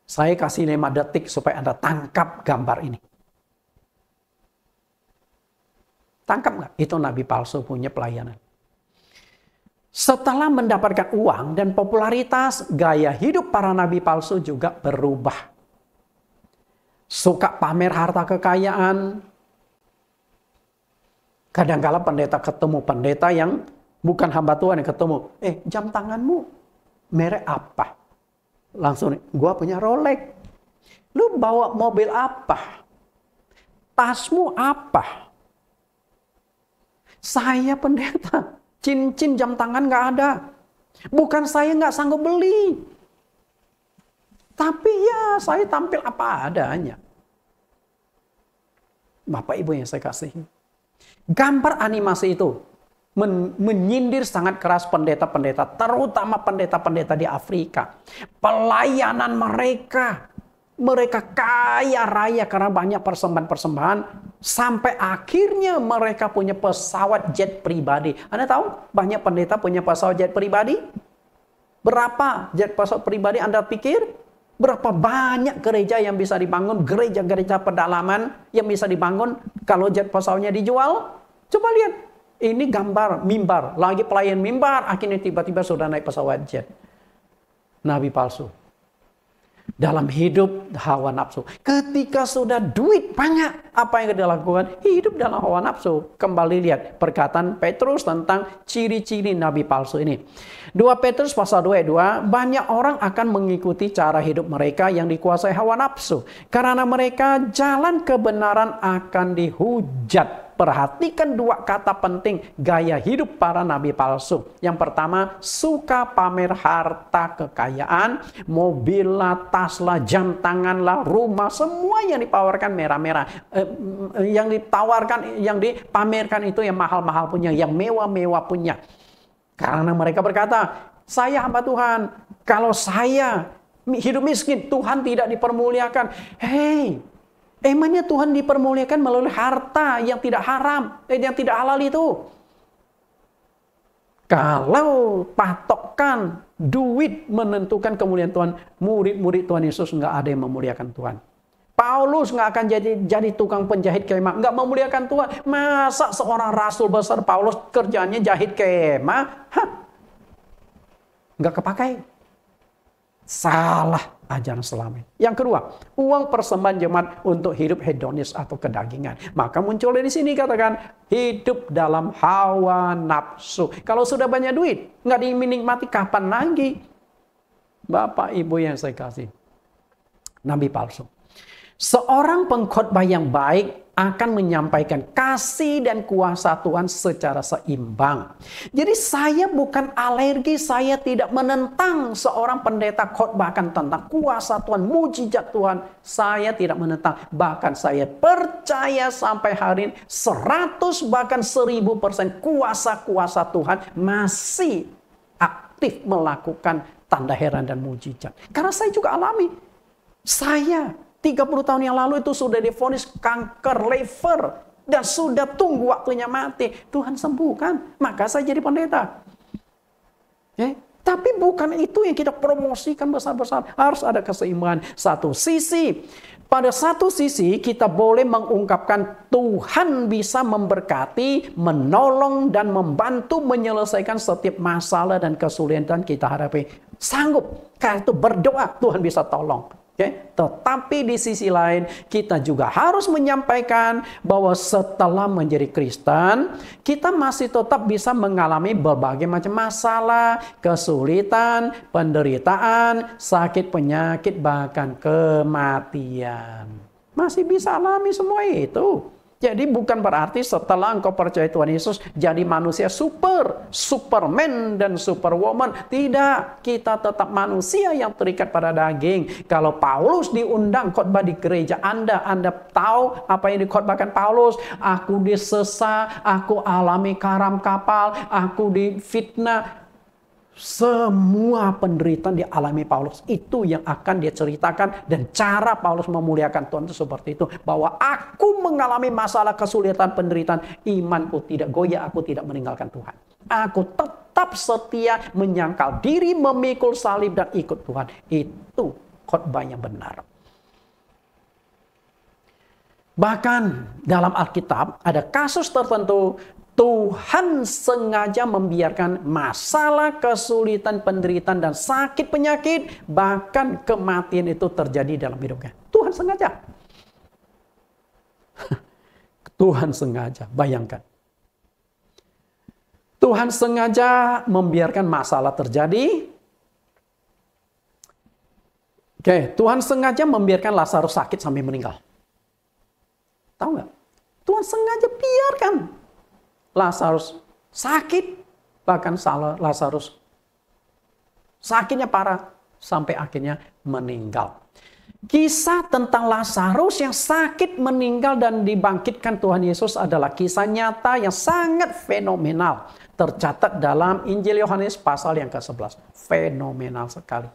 Saya kasih 5 detik supaya Anda tangkap gambar ini. Tangkap nggak? Itu nabi palsu punya pelayanan. Setelah mendapatkan uang dan popularitas, gaya hidup para nabi palsu juga berubah. Suka pamer harta kekayaan. Kadang-kala pendeta ketemu pendeta yang bukan hamba Tuhan yang ketemu. Jam tanganmu merek apa? Langsung, gua punya Rolex. Lu bawa mobil apa? Tasmu apa? Saya pendeta, cincin jam tangan nggak ada. Bukan saya nggak sanggup beli. Tapi ya saya tampil apa adanya. Bapak Ibu yang saya kasihi. Gambar animasi itu menyindir sangat keras pendeta-pendeta, terutama pendeta-pendeta di Afrika. Pelayanan mereka kaya raya karena banyak persembahan-persembahan, sampai akhirnya mereka punya pesawat jet pribadi. Anda tahu banyak pendeta punya pesawat jet pribadi? Berapa jet pesawat pribadi Anda pikir? Berapa banyak gereja yang bisa dibangun, gereja-gereja pedalaman yang bisa dibangun kalau jet pesawatnya dijual? Coba lihat. Ini gambar mimbar, lagi pelayan mimbar, akhirnya tiba-tiba sudah naik pesawat jet. Nabi palsu. dalam hidup hawa nafsu. Ketika sudah duit banyak, apa yang dia lakukan? Hidup dalam hawa nafsu. Kembali lihat perkataan Petrus tentang ciri-ciri nabi palsu ini. 2 Petrus pasal 2 ayat 2, banyak orang akan mengikuti cara hidup mereka yang dikuasai hawa nafsu. Karena mereka jalan kebenaran akan dihujat. Perhatikan 2 kata penting gaya hidup para nabi palsu. Yang pertama, suka pamer harta kekayaan, mobil lah, tas lah, jam tangan lah, rumah, semua yang dipamerkan merah-merah. Yang ditawarkan, yang dipamerkan itu yang mahal-mahal punya, yang mewah-mewah punya. Karena mereka berkata, saya hamba Tuhan, kalau saya hidup miskin, Tuhan tidak dipermuliakan. Hei, emangnya Tuhan dipermuliakan melalui harta yang tidak haram, yang tidak halal itu? Kalau patokan duit menentukan kemuliaan Tuhan, murid-murid Tuhan Yesus nggak ada yang memuliakan Tuhan. Paulus nggak akan jadi tukang penjahit kemah, nggak memuliakan Tuhan. Masa seorang rasul besar Paulus kerjanya jahit kemah? Nggak kepakai. Salah ajaran selama ini. Yang kedua, uang persembahan jemaat untuk hidup hedonis atau kedagingan. Maka muncul di sini katakan hidup dalam hawa nafsu. Kalau sudah banyak duit, nggak dinikmati kapan lagi? Bapak Ibu yang saya kasih, nabi palsu. Seorang pengkhotbah yang baik akan menyampaikan kasih dan kuasa Tuhan secara seimbang. Jadi saya bukan alergi, saya tidak menentang seorang pendeta khotbahkan tentang kuasa Tuhan, mujizat Tuhan. Saya tidak menentang, bahkan saya percaya sampai hari ini 100 bahkan 1000% kuasa-kuasa Tuhan masih aktif melakukan tanda heran dan mujizat. Karena saya juga alami. Saya 30 tahun yang lalu itu sudah divonis kanker liver dan sudah tunggu waktunya mati. Tuhan sembuhkan, maka saya jadi pendeta. Tapi bukan itu yang kita promosikan besar-besar. Harus ada keseimbangan. Pada satu sisi kita boleh mengungkapkan Tuhan bisa memberkati, menolong dan membantu menyelesaikan setiap masalah dan kesulitan kita hadapi. Sanggup. Karena itu berdoa Tuhan bisa tolong. Tetapi di sisi lain kita juga harus menyampaikan bahwa setelah menjadi Kristen kita masih tetap bisa mengalami berbagai macam masalah, kesulitan, penderitaan, sakit penyakit, bahkan kematian. Masih bisa alami semua itu. Jadi bukan berarti setelah engkau percaya Tuhan Yesus jadi manusia Superman dan Superwoman. Tidak, kita tetap manusia yang terikat pada daging. Kalau Paulus diundang khotbah di gereja Anda tahu apa yang dikhotbahkan Paulus? Aku disesa, aku alami karam kapal, aku difitnah. Semua penderitaan dialami Paulus. Itu yang akan dia ceritakan. Dan cara Paulus memuliakan Tuhan itu seperti itu. Bahwa aku mengalami masalah kesulitan penderitaan. Imanku tidak goyah. Aku tidak meninggalkan Tuhan. Aku tetap setia menyangkal diri. Memikul salib dan ikut Tuhan. Itu khotbah yang benar. Bahkan dalam Alkitab ada kasus tertentu. Tuhan sengaja membiarkan masalah, kesulitan, penderitaan, dan sakit penyakit, bahkan kematian itu terjadi dalam hidupnya. Tuhan sengaja. Tuhan sengaja, bayangkan. Tuhan sengaja membiarkan masalah terjadi. Tuhan sengaja membiarkan Lazarus sakit sampai meninggal. Tahu nggak? Tuhan sengaja biarkan Lazarus sakit, bahkan Lazarus sakitnya parah sampai akhirnya meninggal. Kisah tentang Lazarus yang sakit meninggal dan dibangkitkan Tuhan Yesus adalah kisah nyata yang sangat fenomenal. Tercatat dalam Injil Yohanes pasal yang ke-11. Fenomenal sekali.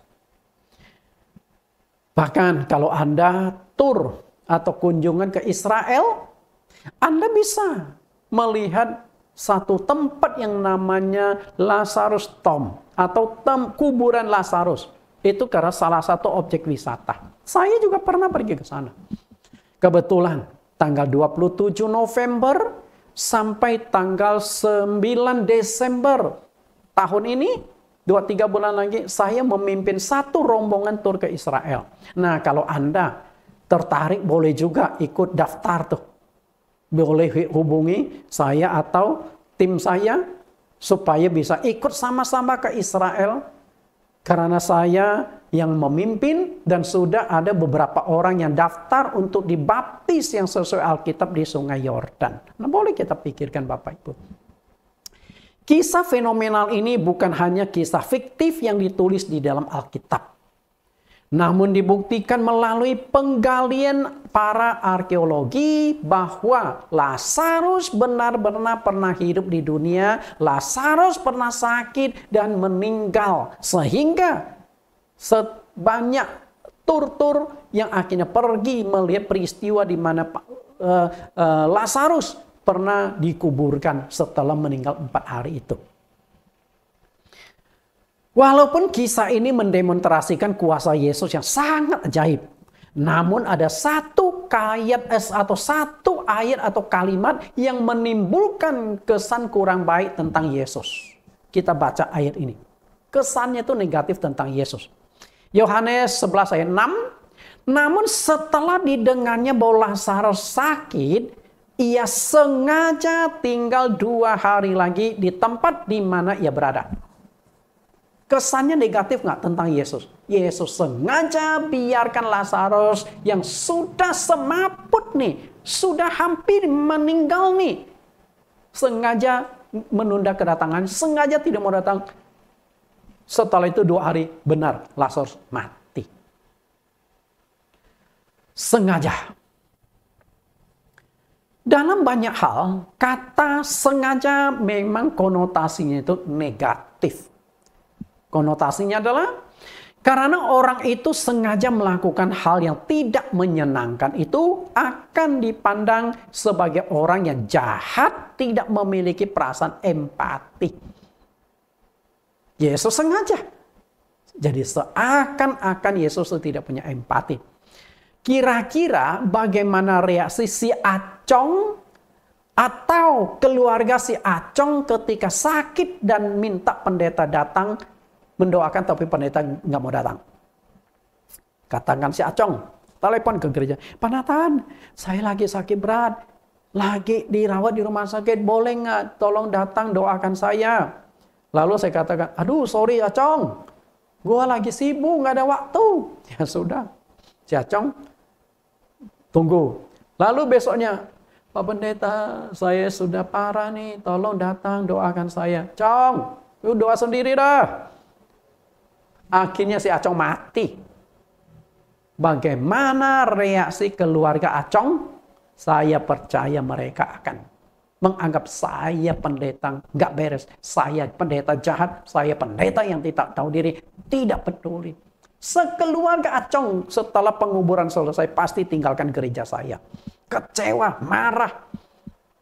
Bahkan kalau Anda tur atau kunjungan ke Israel, Anda bisa melihat satu tempat yang namanya Lazarus Tomb atau kuburan Lazarus. Itu karena salah satu objek wisata. Saya juga pernah pergi ke sana. Kebetulan tanggal 27 November sampai tanggal 9 Desember tahun ini 2-3 bulan lagi saya memimpin satu rombongan tur ke Israel. Nah, kalau Anda tertarik boleh juga ikut daftar tuh. Boleh hubungi saya atau tim saya supaya bisa ikut sama-sama ke Israel. Karena saya yang memimpin dan sudah ada beberapa orang yang daftar untuk dibaptis yang sesuai Alkitab di Sungai Yordan. Nah, boleh kita pikirkan Bapak Ibu. Kisah fenomenal ini bukan hanya kisah fiktif yang ditulis di dalam Alkitab. Namun dibuktikan melalui penggalian para arkeologi bahwa Lazarus benar-benar pernah hidup di dunia. Lazarus pernah sakit dan meninggal. Sehingga sebanyak tur-tur yang akhirnya pergi melihat peristiwa di mana Lazarus pernah dikuburkan setelah meninggal 4 hari itu. Walaupun kisah ini mendemonstrasikan kuasa Yesus yang sangat ajaib, namun ada satu ayat atau kalimat yang menimbulkan kesan kurang baik tentang Yesus. Kita baca ayat ini. Kesannya itu negatif tentang Yesus. Yohanes 11 ayat 6. Namun setelah didengarnya bahwa Lazarus sakit, ia sengaja tinggal 2 hari lagi di tempat di mana ia berada. Kesannya negatif nggak tentang Yesus? Yesus sengaja biarkan Lazarus yang sudah semaput nih, sudah hampir meninggal nih. Sengaja menunda kedatangan, sengaja tidak mau datang. Setelah itu 2 hari, benar Lazarus mati. Sengaja. Dalam banyak hal, kata sengaja memang konotasinya itu negatif. Konotasinya adalah karena orang itu sengaja melakukan hal yang tidak menyenangkan itu akan dipandang sebagai orang yang jahat, tidak memiliki perasaan empati. Yesus sengaja. Jadi seakan-akan Yesus itu tidak punya empati. Kira-kira bagaimana reaksi si Acong atau keluarga si Acong ketika sakit dan minta pendeta datang mendoakan tapi pendeta nggak mau datang. Katakan si Acong, telepon ke gereja. Pak Nathan, saya lagi sakit berat. Lagi dirawat di rumah sakit. Boleh nggak tolong datang doakan saya? Lalu saya katakan, aduh sorry Acong. Gua lagi sibuk, nggak ada waktu. Ya sudah. Si Acong, tunggu. Lalu besoknya, Pak Pendeta, saya sudah parah nih. Tolong datang doakan saya. Cong, lu doa sendiri dah. Akhirnya si Acong mati. Bagaimana reaksi keluarga Acong? Saya percaya mereka akan menganggap saya pendeta nggak beres. Saya pendeta jahat. Saya pendeta yang tidak tahu diri. Tidak peduli. Sekeluarga Acong setelah penguburan selesai pasti tinggalkan gereja saya. Kecewa, marah.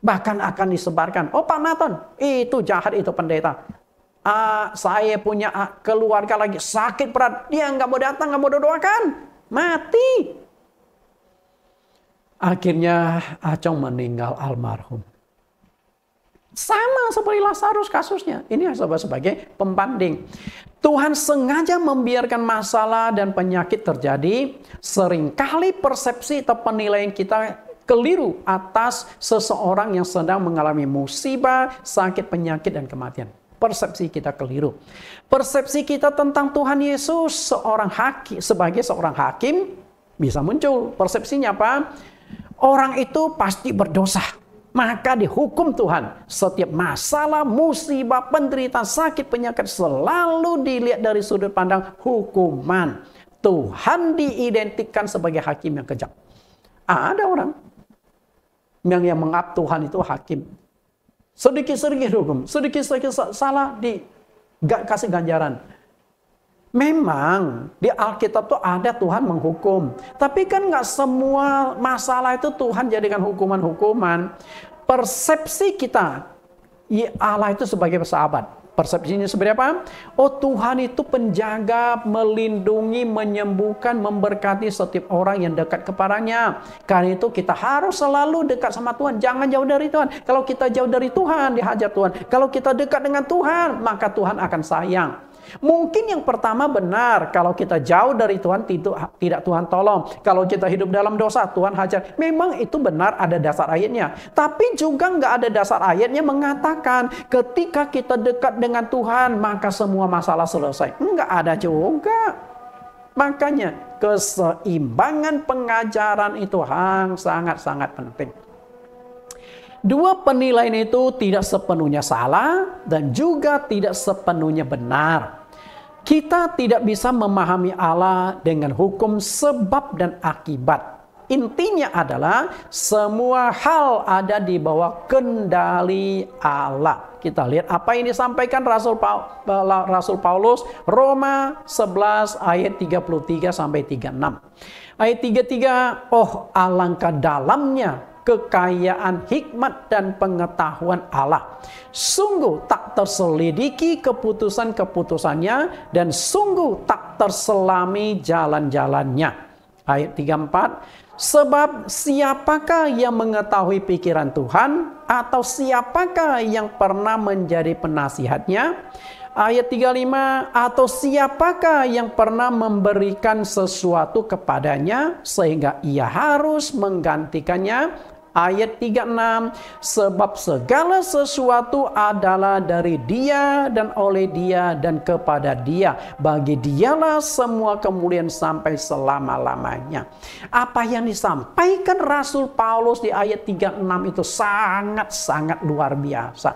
Bahkan akan disebarkan. Oh Pak Nathan, itu jahat itu pendeta. Saya punya keluarga lagi sakit berat. Dia nggak mau datang, nggak mau doakan. Mati. Akhirnya Acong meninggal almarhum. Sama seperti Lazarus kasusnya. Ini sebagai pembanding. Tuhan sengaja membiarkan masalah dan penyakit terjadi. Seringkali persepsi atau penilaian kita keliru atas seseorang yang sedang mengalami musibah, sakit, penyakit, dan kematian. Persepsi kita keliru. Persepsi kita tentang Tuhan Yesus sebagai seorang hakim bisa muncul. Persepsinya apa? Orang itu pasti berdosa. Maka dihukum Tuhan. Setiap masalah, musibah, penderitaan, sakit, penyakit selalu dilihat dari sudut pandang hukuman. Tuhan diidentikan sebagai hakim yang kejam. Ada orang yang menganggap Tuhan itu hakim. Sedikit-sedikit hukum, sedikit-sedikit salah kasih ganjaran. Memang di Alkitab tuh ada Tuhan menghukum. Tapi kan nggak semua masalah itu Tuhan jadikan hukuman-hukuman. Persepsi kita, Allah itu sebagai sahabat. Persepsinya seperti apa? Oh Tuhan itu penjaga, melindungi, menyembuhkan, memberkati setiap orang yang dekat kepadanya. Karena itu kita harus selalu dekat sama Tuhan. Jangan jauh dari Tuhan. Kalau kita jauh dari Tuhan, dihajar Tuhan. Kalau kita dekat dengan Tuhan, maka Tuhan akan sayang. Mungkin yang pertama benar, kalau kita jauh dari Tuhan tidak Tuhan tolong. Kalau kita hidup dalam dosa, Tuhan hajar. Memang itu benar, ada dasar ayatnya. Tapi juga nggak ada dasar ayatnya mengatakan ketika kita dekat dengan Tuhan maka semua masalah selesai. Nggak ada juga. Makanya keseimbangan pengajaran itu sangat-sangat penting. Dua penilaian itu tidak sepenuhnya salah dan juga tidak sepenuhnya benar. Kita tidak bisa memahami Allah dengan hukum sebab dan akibat. Intinya adalah semua hal ada di bawah kendali Allah. Kita lihat apa yang disampaikan Rasul Paulus, Roma 11 ayat 33 sampai 36. Ayat 33, oh alangkah dalamnya kekayaan hikmat dan pengetahuan Allah. Sungguh tak terselidiki keputusan-keputusannya dan sungguh tak terselami jalan-jalannya. Ayat 34, sebab siapakah yang mengetahui pikiran Tuhan atau siapakah yang pernah menjadi penasihatnya? Ayat 35, atau siapakah yang pernah memberikan sesuatu kepadanya sehingga ia harus menggantikannya? Ayat 36, sebab segala sesuatu adalah dari Dia dan oleh Dia dan kepada Dia. Bagi Dialah semua kemuliaan sampai selama-lamanya. Apa yang disampaikan Rasul Paulus di ayat 36 itu sangat-sangat luar biasa.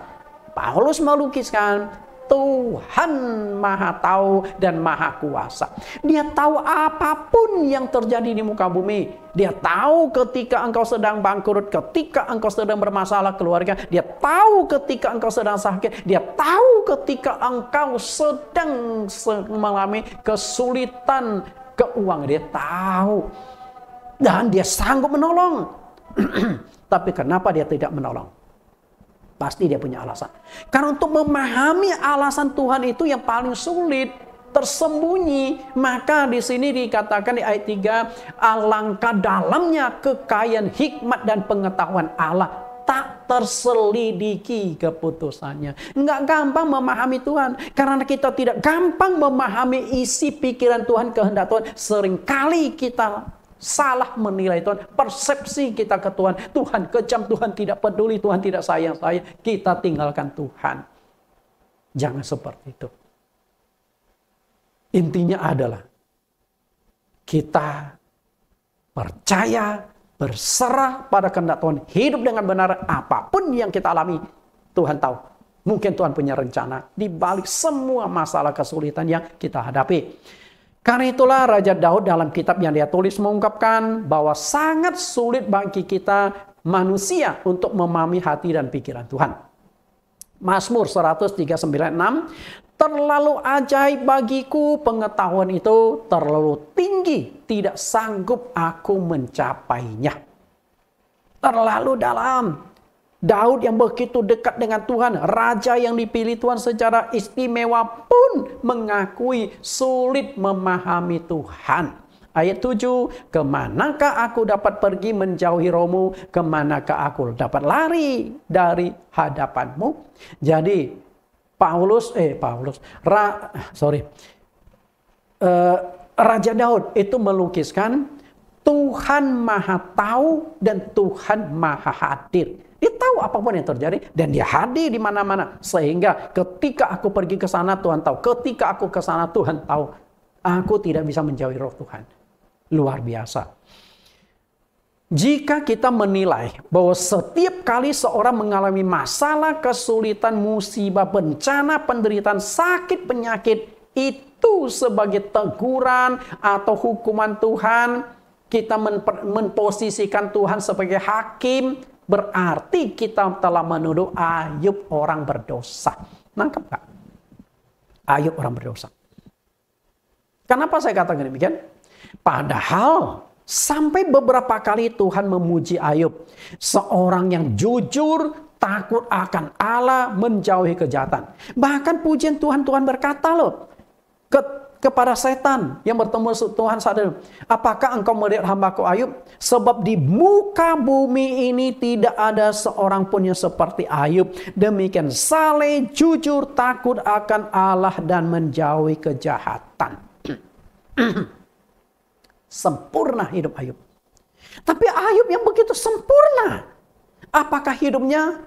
Paulus melukiskan Tuhan Maha Tahu dan Maha Kuasa. Dia tahu apapun yang terjadi di muka bumi. Dia tahu ketika engkau sedang bangkrut, ketika engkau sedang bermasalah keluarga. Dia tahu ketika engkau sedang sakit. Dia tahu ketika engkau sedang mengalami kesulitan keuangan. Dia tahu. Dan dia sanggup menolong. Tapi kenapa dia tidak menolong? Pasti dia punya alasan. Karena untuk memahami alasan Tuhan itu yang paling sulit, tersembunyi. Maka di sini dikatakan di ayat 3, alangkah dalamnya kekayaan hikmat dan pengetahuan Allah. Tak terselidiki keputusannya. Nggak gampang memahami Tuhan. Karena kita tidak gampang memahami isi pikiran Tuhan, kehendak Tuhan. Seringkali kita salah menilai Tuhan, persepsi kita ke Tuhan. Tuhan kejam, Tuhan tidak peduli, Tuhan tidak sayang saya. Kita tinggalkan Tuhan. Jangan seperti itu. Intinya adalah kita percaya, berserah pada kehendak Tuhan, hidup dengan benar. Apapun yang kita alami, Tuhan tahu. Mungkin Tuhan punya rencana di balik semua masalah kesulitan yang kita hadapi. Karena itulah Raja Daud dalam kitab yang dia tulis mengungkapkan bahwa sangat sulit bagi kita manusia untuk memahami hati dan pikiran Tuhan. Mazmur 139:6, terlalu ajaib bagiku pengetahuan itu, terlalu tinggi, tidak sanggup aku mencapainya. Terlalu dalam. Daud yang begitu dekat dengan Tuhan, raja yang dipilih Tuhan secara istimewa pun mengakui sulit memahami Tuhan. Ayat 7, kemanakah aku dapat pergi menjauhi rohmu? Kemanakah aku dapat lari dari hadapanmu? Jadi Raja Daud itu melukiskan Tuhan Maha Tahu dan Tuhan Maha Hadir. Dia tahu apapun yang terjadi dan dia hadir di mana-mana. Sehingga ketika aku pergi ke sana Tuhan tahu. Ketika aku ke sana Tuhan tahu. Aku tidak bisa menjauhi roh Tuhan. Luar biasa. Jika kita menilai bahwa setiap kali seorang mengalami masalah, kesulitan, musibah, bencana, penderitaan, sakit, penyakit, itu sebagai teguran atau hukuman Tuhan, kita memposisikan Tuhan sebagai hakim, berarti kita telah menuduh Ayub orang berdosa. Nangkep gak? Ayub orang berdosa. Kenapa saya katakan demikian? Padahal sampai beberapa kali Tuhan memuji Ayub. Seorang yang jujur, takut akan Allah, menjauhi kejahatan. Bahkan pujian Tuhan berkata loh. kepada setan yang bertemu Tuhan saat itu. Apakah engkau melihat hambaku Ayub? Sebab di muka bumi ini tidak ada seorang pun yang seperti Ayub. Demikian saleh, jujur, takut akan Allah dan menjauhi kejahatan. Sempurna hidup Ayub. Tapi Ayub yang begitu sempurna, apakah hidupnya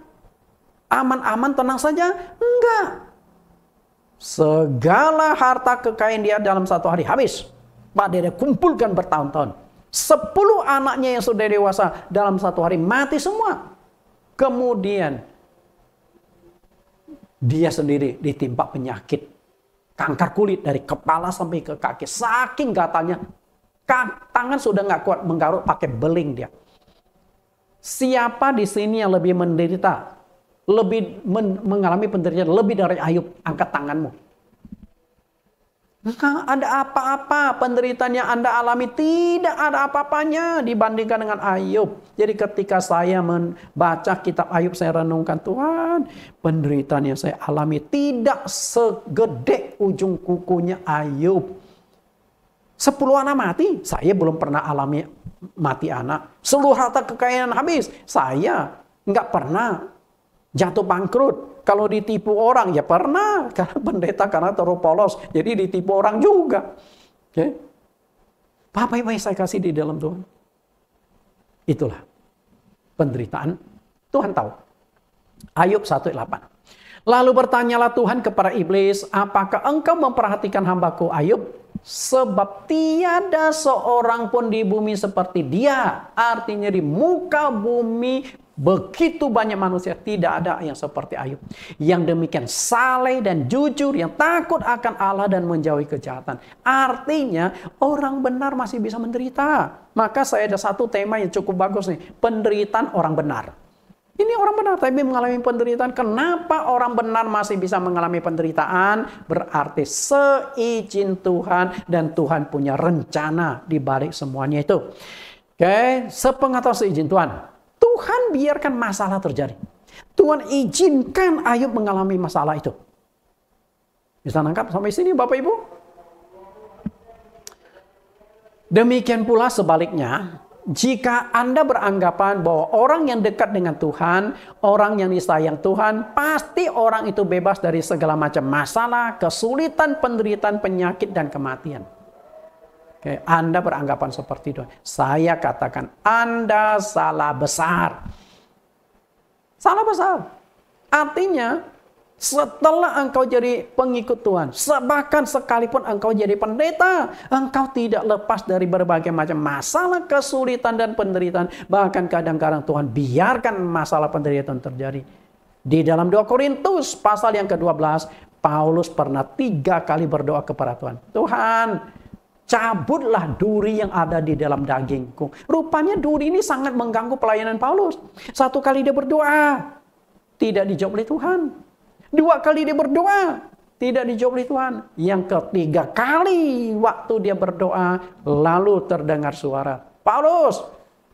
aman-aman, tenang saja? Enggak. Segala harta kekayaan dia dalam satu hari habis. Pak, dia kumpulkan bertahun-tahun. 10 anaknya yang sudah dewasa dalam satu hari mati semua. Kemudian dia sendiri ditimpa penyakit kanker kulit dari kepala sampai ke kaki. Saking gatalnya, tangan sudah nggak kuat menggaruk, pakai beling dia. Siapa di sini yang lebih menderita? Lebih mengalami penderitaan lebih dari Ayub? Angkat tanganmu. Enggak ada apa-apa. Penderitaan yang Anda alami tidak ada apa-apanya dibandingkan dengan Ayub. Jadi ketika saya membaca kitab Ayub, saya renungkan, Tuhan, penderitaan yang saya alami tidak segede ujung kukunya Ayub. 10 anak mati, saya belum pernah alami mati anak. Seluruh harta kekayaan habis, saya nggak pernah jatuh bangkrut. Kalau ditipu orang, ya pernah. Karena pendeta, karena terlalu polos. Jadi ditipu orang juga. Oke. Apa-apa yang saya kasih di dalam Tuhan. Itulah penderitaan. Tuhan tahu. Ayub 1:8. Lalu bertanyalah Tuhan kepada iblis, apakah engkau memperhatikan hambaku Ayub? Sebab tiada seorang pun di bumi seperti dia. Artinya di muka bumi begitu banyak manusia, tidak ada yang seperti Ayub. Yang demikian saleh dan jujur, yang takut akan Allah dan menjauhi kejahatan. Artinya orang benar masih bisa menderita. Maka saya ada satu tema yang cukup bagus nih. Penderitaan orang benar. Ini orang benar tapi mengalami penderitaan. Kenapa orang benar masih bisa mengalami penderitaan? Berarti seizin Tuhan dan Tuhan punya rencana di balik semuanya itu. Oke, sepengetahuan seizin Tuhan. Tuhan biarkan masalah terjadi. Tuhan izinkan Ayub mengalami masalah itu. Bisa nangkap sampai sini Bapak Ibu? Demikian pula sebaliknya, jika Anda beranggapan bahwa orang yang dekat dengan Tuhan, orang yang disayang Tuhan, pasti orang itu bebas dari segala macam masalah, kesulitan, penderitaan, penyakit, dan kematian. Oke, Anda beranggapan seperti itu. Saya katakan, Anda salah besar. Salah besar. Artinya, setelah engkau jadi pengikut Tuhan, bahkan sekalipun engkau jadi pendeta, engkau tidak lepas dari berbagai macam masalah, kesulitan, dan penderitaan. Bahkan kadang-kadang Tuhan biarkan masalah penderitaan terjadi. Di dalam 2 Korintus pasal yang ke-12, Paulus pernah 3 kali berdoa kepada Tuhan. Tuhan, cabutlah duri yang ada di dalam dagingku. Rupanya duri ini sangat mengganggu pelayanan Paulus. 1 kali dia berdoa, tidak dijawab oleh Tuhan. 2 kali dia berdoa, tidak dijawab oleh Tuhan. Yang ketiga kali waktu dia berdoa, lalu terdengar suara, Paulus,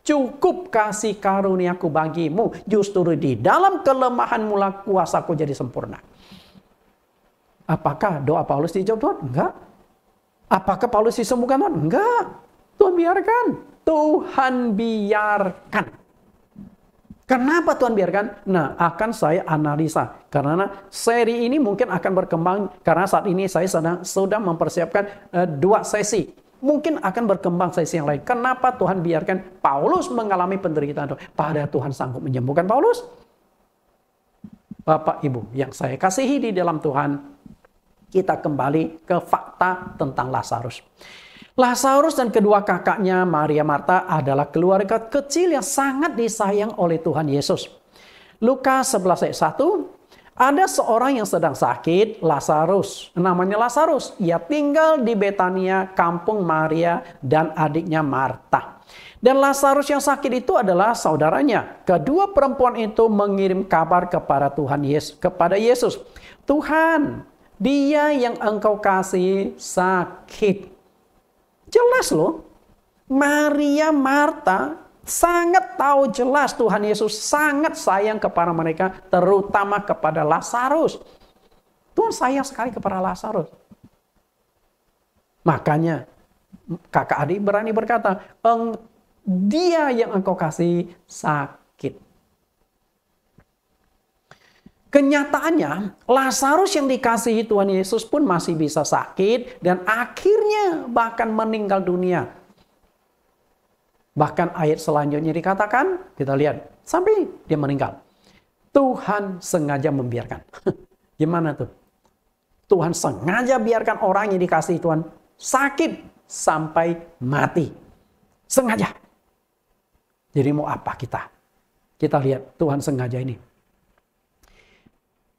cukup kasih karuniaku bagimu. Justru di dalam kelemahanmu lah kuasaku jadi sempurna. Apakah doa Paulus dijawab Tuhan? Enggak. Apakah Paulus disembuhkan Tuhan? Enggak. Tuhan biarkan. Tuhan biarkan. Kenapa Tuhan biarkan? Nah, akan saya analisa. Karena seri ini mungkin akan berkembang. Karena saat ini saya sudah mempersiapkan 2 sesi. Mungkin akan berkembang sesi yang lain. Kenapa Tuhan biarkan Paulus mengalami penderitaan? Padahal Tuhan sanggup menyembuhkan Paulus. Bapak, Ibu, yang saya kasihi di dalam Tuhan, kita kembali ke fakta tentang Lazarus. Lazarus dan kedua kakaknya Maria Marta adalah keluarga kecil yang sangat disayang oleh Tuhan Yesus. Lukas 11 ayat 1, ada seorang yang sedang sakit, Lazarus. Namanya Lazarus. Ia tinggal di Betania, kampung Maria dan adiknya Marta. Dan Lazarus yang sakit itu adalah saudaranya. Kedua perempuan itu mengirim kabar kepada Tuhan Yesus, kepada Yesus. Tuhan, dia yang engkau kasih sakit. Jelas loh, Maria Marta sangat tahu jelas Tuhan Yesus sangat sayang kepada mereka, terutama kepada Lazarus. Tuhan sayang sekali kepada Lazarus. Makanya kakak adik berani berkata, dia yang engkau kasih sakit. Kenyataannya, Lazarus yang dikasihi Tuhan Yesus pun masih bisa sakit dan akhirnya bahkan meninggal dunia. Bahkan ayat selanjutnya dikatakan, kita lihat, sampai dia meninggal. Tuhan sengaja membiarkan. Gimana tuh? Tuhan sengaja biarkan orang yang dikasihi Tuhan sakit sampai mati. Sengaja. Jadi mau apa kita? Kita lihat Tuhan sengaja ini.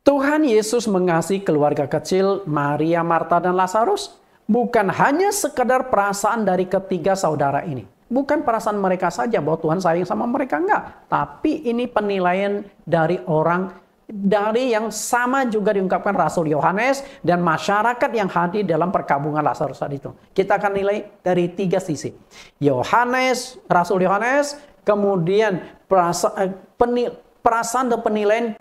Tuhan Yesus mengasihi keluarga kecil Maria, Marta, dan Lazarus. Bukan hanya sekedar perasaan dari ketiga saudara ini. Bukan perasaan mereka saja bahwa Tuhan sayang sama mereka, enggak. Tapi ini penilaian dari orang, dari yang sama juga diungkapkan Rasul Yohanes dan masyarakat yang hadir dalam perkabungan Lazarus saat itu. Kita akan nilai dari 3 sisi. Yohanes, Rasul Yohanes, kemudian perasaan dan penilaian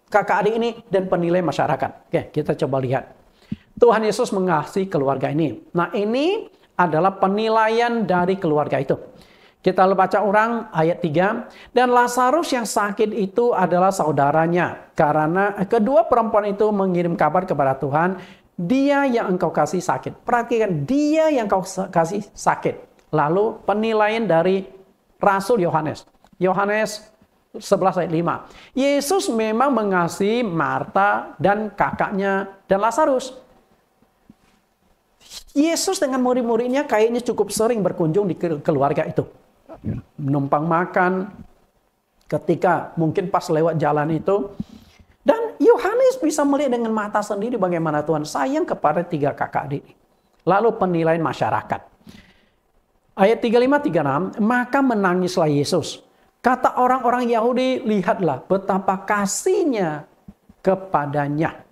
kakak adik ini dan penilaian masyarakat. Oke, kita coba lihat. Tuhan Yesus mengasihi keluarga ini. Nah, ini adalah penilaian dari keluarga itu. Kita baca ulang ayat 3. Dan Lazarus yang sakit itu adalah saudaranya. Karena kedua perempuan itu mengirim kabar kepada Tuhan. Dia yang engkau kasih sakit. Perhatikan, dia yang engkau kasih sakit. Lalu penilaian dari Rasul Yohanes. Yohanes 11 ayat 5. Yesus memang mengasihi Marta dan kakaknya dan Lazarus. Yesus dengan murid-muridnya kayaknya cukup sering berkunjung di keluarga itu. Menumpang makan ketika mungkin pas lewat jalan itu. Dan Yohanes bisa melihat dengan mata sendiri bagaimana Tuhan sayang kepada 3 kakak adik. Lalu penilaian masyarakat. Ayat 35-36, maka menangislah Yesus. Kata orang-orang Yahudi, lihatlah betapa kasihnya kepadanya.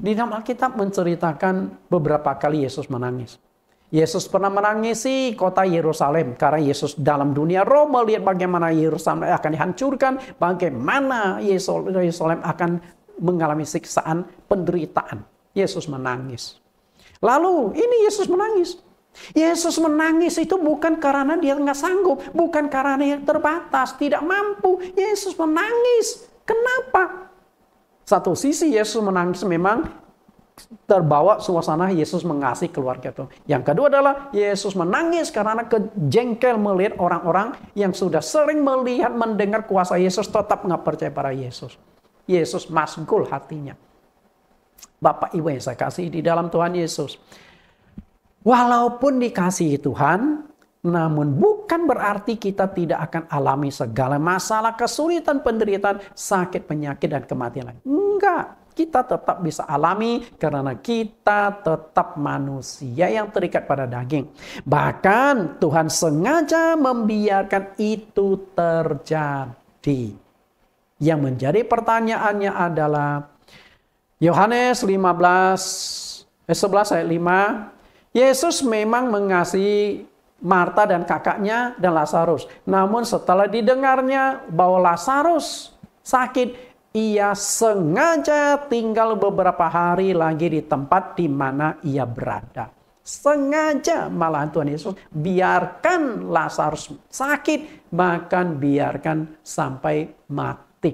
Di dalam Alkitab menceritakan beberapa kali Yesus menangis. Yesus pernah menangisi kota Yerusalem karena Yesus dalam dunia roh melihat bagaimana Yerusalem akan dihancurkan, bagaimana Yerusalem akan mengalami siksaan, penderitaan. Yesus menangis. Lalu ini Yesus menangis. Yesus menangis itu bukan karena dia nggak sanggup, bukan karena dia terbatas, tidak mampu. Yesus menangis. Kenapa? Satu sisi Yesus menangis memang terbawa suasana Yesus mengasihi keluarga itu. Yang kedua adalah Yesus menangis karena kejengkel melihat orang-orang yang sudah sering melihat, mendengar kuasa Yesus tetap nggak percaya pada Yesus. Yesus masgul hatinya. Bapak Ibu yang saya kasih di dalam Tuhan Yesus. Walaupun dikasihi Tuhan, namun bukan berarti kita tidak akan alami segala masalah, kesulitan, penderitaan, sakit, penyakit, dan kematian lain. Enggak, kita tetap bisa alami karena kita tetap manusia yang terikat pada daging. Bahkan Tuhan sengaja membiarkan itu terjadi. Yang menjadi pertanyaannya adalah Yohanes 11 ayat 5. Yesus memang mengasihi Marta dan kakaknya dan Lazarus. Namun setelah didengarnya bahwa Lazarus sakit, ia sengaja tinggal beberapa hari lagi di tempat di mana ia berada. Sengaja malahan Tuhan Yesus biarkan Lazarus sakit, bahkan biarkan sampai mati.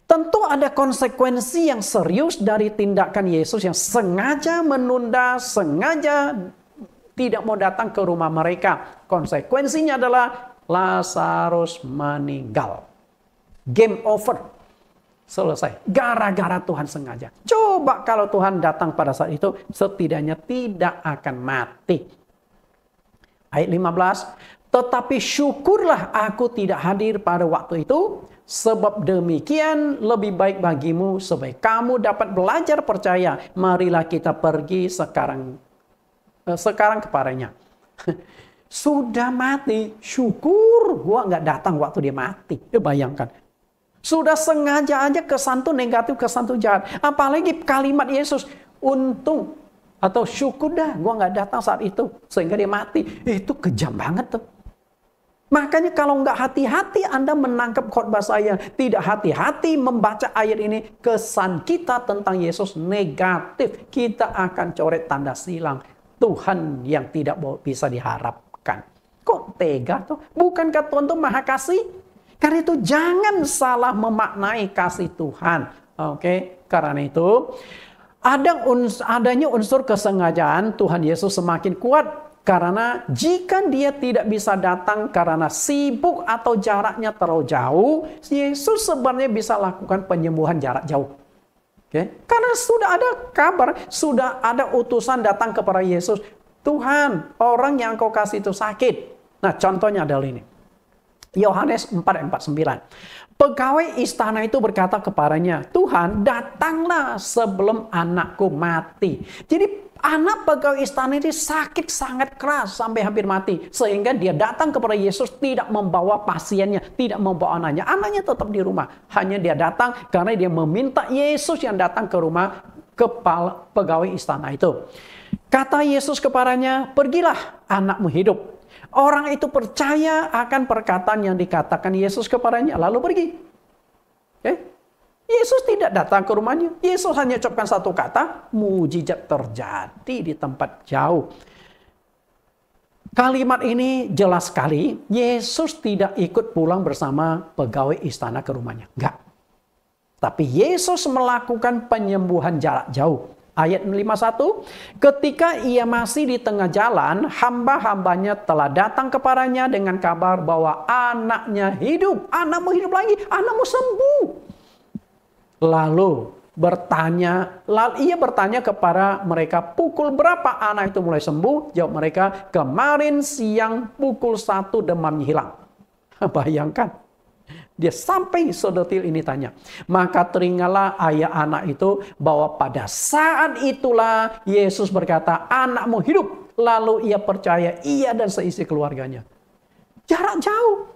Tentu ada konsekuensi yang serius dari tindakan Yesus yang sengaja menunda, sengaja tidak mau datang ke rumah mereka. Konsekuensinya adalah Lazarus meninggal. Game over. Selesai. Gara-gara Tuhan sengaja. Coba kalau Tuhan datang pada saat itu, setidaknya tidak akan mati. Ayat 15. Tetapi syukurlah aku tidak hadir pada waktu itu. Sebab demikian lebih baik bagimu supaya kamu dapat belajar percaya. Marilah kita pergi sekarang kepadanya. Sudah mati, syukur gua nggak datang waktu dia mati. Bayangkan. Sudah sengaja aja kesan tuh negatif, kesan tuh jahat. Apalagi kalimat Yesus, untung atau syukur dah gua nggak datang saat itu sehingga dia mati. Itu kejam banget tuh. Makanya kalau nggak hati-hati Anda menangkap khotbah saya, tidak hati-hati membaca ayat ini, kesan kita tentang Yesus negatif. Kita akan coret tanda silang. Tuhan yang tidak bisa diharapkan. Kok tega tuh? Bukankah Tuhan tuh maha kasih? Karena itu jangan salah memaknai kasih Tuhan. Oke, karena itu adanya unsur kesengajaan Tuhan Yesus semakin kuat. Karena jika dia tidak bisa datang karena sibuk atau jaraknya terlalu jauh, Yesus sebenarnya bisa lakukan penyembuhan jarak jauh. Oke? Karena sudah ada kabar, sudah ada utusan datang kepada Yesus. Tuhan, orang yang kau kasih itu sakit. Nah, contohnya adalah ini. Yohanes 4:49. Pegawai istana itu berkata kepadanya, Tuhan, datanglah sebelum anakku mati. Jadi anak pegawai istana ini sakit sangat keras sampai hampir mati. Sehingga dia datang kepada Yesus tidak membawa pasiennya, tidak membawa anaknya. Anaknya tetap di rumah. Hanya dia datang karena dia meminta Yesus yang datang ke rumah kepala pegawai istana itu. Kata Yesus kepadanya, pergilah, anakmu hidup. Orang itu percaya akan perkataan yang dikatakan Yesus kepadanya, lalu pergi. Okay? Yesus tidak datang ke rumahnya. Yesus hanya ucapkan satu kata, mujizat terjadi di tempat jauh. Kalimat ini jelas sekali, Yesus tidak ikut pulang bersama pegawai istana ke rumahnya. Enggak. Tapi Yesus melakukan penyembuhan jarak jauh. Ayat 51, ketika ia masih di tengah jalan, hamba-hambanya telah datang kepadanya dengan kabar bahwa anaknya hidup. Anakmu hidup lagi, anakmu sembuh. Lalu ia bertanya kepada mereka, pukul berapa anak itu mulai sembuh? Jawab mereka, kemarin siang pukul 1 demamnya hilang. Bayangkan. Dia sampai sedetil ini tanya. Maka teringatlah ayah anak itu bahwa pada saat itulah Yesus berkata, anakmu hidup. Lalu ia percaya, ia dan seisi keluarganya. Jarak jauh.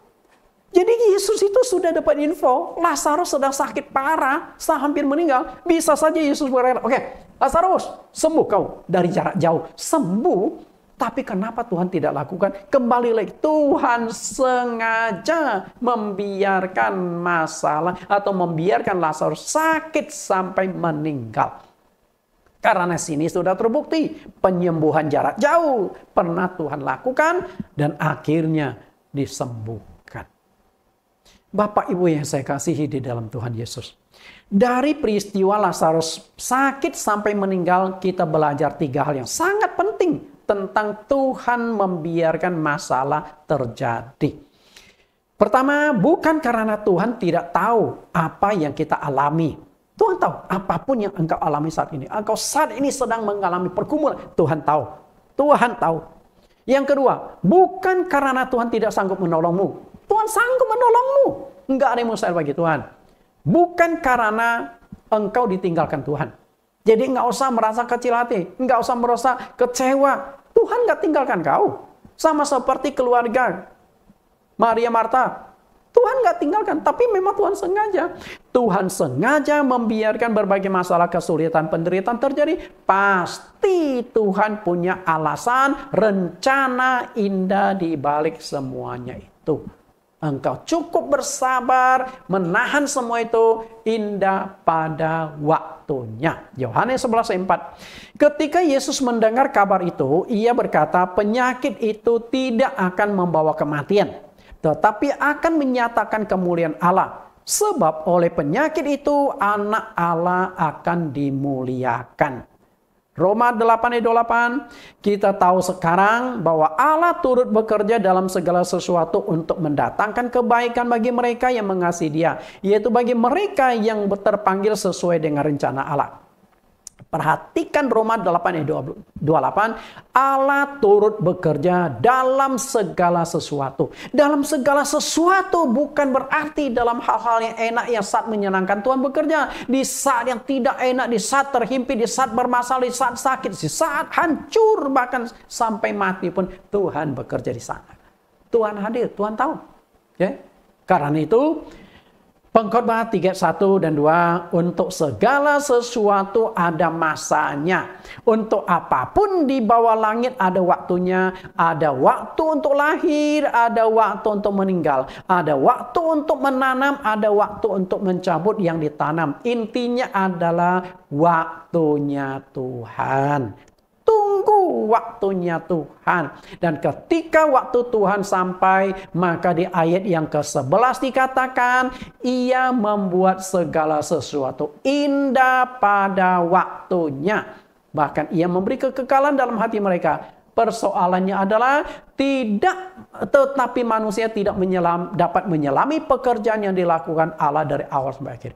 Jadi Yesus itu sudah dapat info, Lazarus sedang sakit parah, hampir meninggal. Bisa saja Yesus berkata, oke, Lazarus, sembuh kau dari jarak jauh. Sembuh. Tapi kenapa Tuhan tidak lakukan? Kembali lagi, Tuhan sengaja membiarkan masalah atau membiarkan Lazarus sakit sampai meninggal. Karena sini sudah terbukti penyembuhan jarak jauh pernah Tuhan lakukan dan akhirnya disembuhkan. Bapak Ibu yang saya kasihi di dalam Tuhan Yesus. Dari peristiwa Lazarus sakit sampai meninggal, kita belajar 3 hal yang sangat penting tentang Tuhan membiarkan masalah terjadi. Pertama, bukan karena Tuhan tidak tahu apa yang kita alami. Tuhan tahu apapun yang engkau alami saat ini. Engkau saat ini sedang mengalami pergumulan. Tuhan tahu. Tuhan tahu. Yang kedua, bukan karena Tuhan tidak sanggup menolongmu. Tuhan sanggup menolongmu. Enggak ada yang mustahil bagi Tuhan. Bukan karena engkau ditinggalkan Tuhan. Jadi nggak usah merasa kecil hati, nggak usah merasa kecewa. Tuhan nggak tinggalkan kau. Sama seperti keluarga Maria Marta. Tuhan nggak tinggalkan, tapi memang Tuhan sengaja. Tuhan sengaja membiarkan berbagai masalah, kesulitan, penderitaan terjadi. Pasti Tuhan punya alasan, rencana indah di balik semuanya itu. Engkau cukup bersabar, menahan semua itu indah pada waktunya. Yohanes 11:4. Ketika Yesus mendengar kabar itu, ia berkata, penyakit itu tidak akan membawa kematian, tetapi akan menyatakan kemuliaan Allah. Sebab oleh penyakit itu, anak Allah akan dimuliakan. Roma 8:28, kita tahu sekarang bahwa Allah turut bekerja dalam segala sesuatu untuk mendatangkan kebaikan bagi mereka yang mengasihi Dia, yaitu bagi mereka yang terpanggil sesuai dengan rencana Allah. Perhatikan Roma 8:28, Allah turut bekerja dalam segala sesuatu. Dalam segala sesuatu bukan berarti dalam hal-hal yang enak, yang saat menyenangkan Tuhan bekerja. Di saat yang tidak enak, di saat terhimpit, di saat bermasalah, di saat sakit, di saat hancur, bahkan sampai mati pun Tuhan bekerja di sana. Tuhan hadir, Tuhan tahu. Okay? Karena itu, Pengkhotbah 3:1 dan 2, untuk segala sesuatu ada masanya. Untuk apapun di bawah langit ada waktunya. Ada waktu untuk lahir, ada waktu untuk meninggal. Ada waktu untuk menanam, ada waktu untuk mencabut yang ditanam. Intinya adalah waktunya Tuhan. Tunggu waktunya Tuhan. Dan ketika waktu Tuhan sampai, maka di ayat yang ke-11 dikatakan, Ia membuat segala sesuatu indah pada waktunya. Bahkan Ia memberi kekekalan dalam hati mereka. Persoalannya adalah tetapi manusia tidak dapat menyelami pekerjaan yang dilakukan Allah dari awal sampai akhir.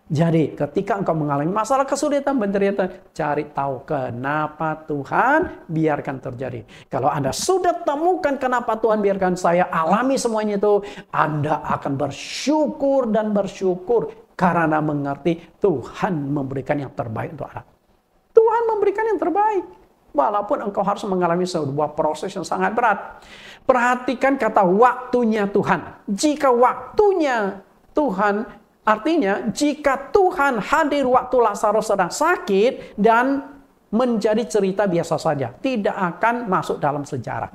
Jadi ketika engkau mengalami masalah kesulitan, penderitaan, cari tahu kenapa Tuhan biarkan terjadi. Kalau Anda sudah temukan kenapa Tuhan biarkan saya alami semuanya itu, Anda akan bersyukur dan bersyukur karena mengerti Tuhan memberikan yang terbaik untuk Anda. Tuhan memberikan yang terbaik. Walaupun engkau harus mengalami sebuah proses yang sangat berat. Perhatikan kata waktunya Tuhan. Jika waktunya Tuhan, artinya, jika Tuhan hadir waktu Lazarus sedang sakit dan menjadi cerita biasa saja, tidak akan masuk dalam sejarah.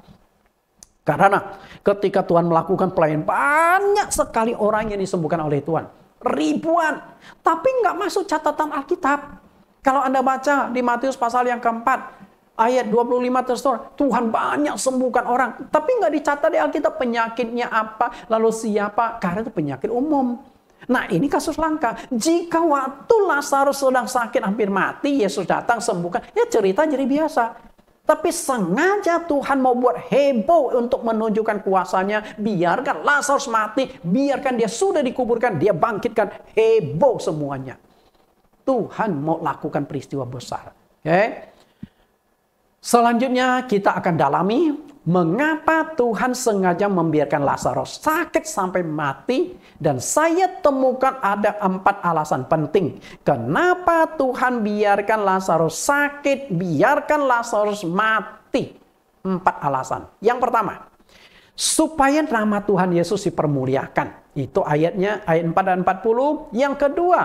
Karena ketika Tuhan melakukan pelayanan, banyak sekali orang yang disembuhkan oleh Tuhan. Ribuan. Tapi nggak masuk catatan Alkitab. Kalau Anda baca di Matius pasal yang keempat, ayat 25 tertulis, Tuhan banyak sembuhkan orang. Tapi nggak dicatat di Alkitab penyakitnya apa, lalu siapa, karena itu penyakit umum. Nah, ini kasus langka. Jika waktu Lazarus sedang sakit hampir mati, Yesus datang sembuhkan, ya cerita jadi biasa. Tapi sengaja Tuhan mau buat heboh untuk menunjukkan kuasanya. Biarkan Lazarus mati, biarkan dia sudah dikuburkan, dia bangkitkan, heboh semuanya. Tuhan mau lakukan peristiwa besar. Oke? Selanjutnya kita akan dalami mengapa Tuhan sengaja membiarkan Lazarus sakit sampai mati. Dan saya temukan ada 4 alasan penting. Kenapa Tuhan biarkan Lazarus sakit, biarkan Lazarus mati. 4 alasan. Yang pertama, supaya nama Tuhan Yesus dipermuliakan. Itu ayatnya, ayat 4 dan 40. Yang kedua,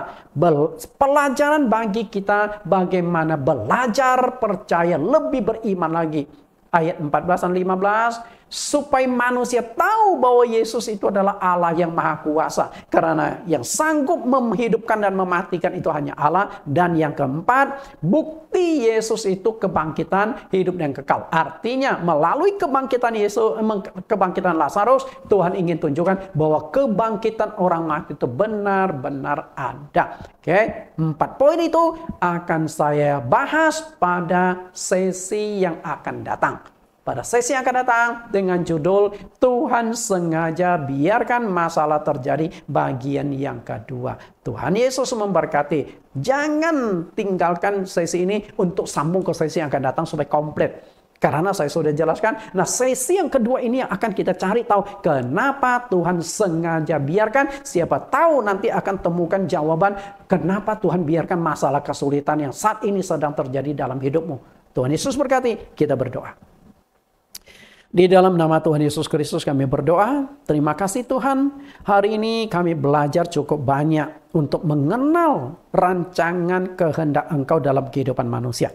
pelajaran bagi kita bagaimana belajar percaya lebih beriman lagi. Ayat 14 dan 15, supaya manusia tahu bahwa Yesus itu adalah Allah yang maha kuasa. Karena yang sanggup menghidupkan dan mematikan itu hanya Allah. Dan yang keempat, bukti Yesus itu kebangkitan hidup dan kekal. Artinya melalui kebangkitan Yesus, kebangkitan Lazarus, Tuhan ingin tunjukkan bahwa kebangkitan orang mati itu benar-benar ada. Oke, 4 poin itu akan saya bahas pada sesi yang akan datang. Pada sesi yang akan datang dengan judul Tuhan sengaja biarkan masalah terjadi bagian yang kedua. Tuhan Yesus memberkati. Jangan tinggalkan sesi ini untuk sambung ke sesi yang akan datang supaya komplit. Karena saya sudah jelaskan. Nah, sesi yang kedua ini yang akan kita cari tahu kenapa Tuhan sengaja biarkan. Siapa tahu nanti akan temukan jawaban kenapa Tuhan biarkan masalah kesulitan yang saat ini sedang terjadi dalam hidupmu. Tuhan Yesus berkati. Kita berdoa. Di dalam nama Tuhan Yesus Kristus kami berdoa. Terima kasih Tuhan. Hari ini kami belajar cukup banyak untuk mengenal rancangan kehendak Engkau dalam kehidupan manusia.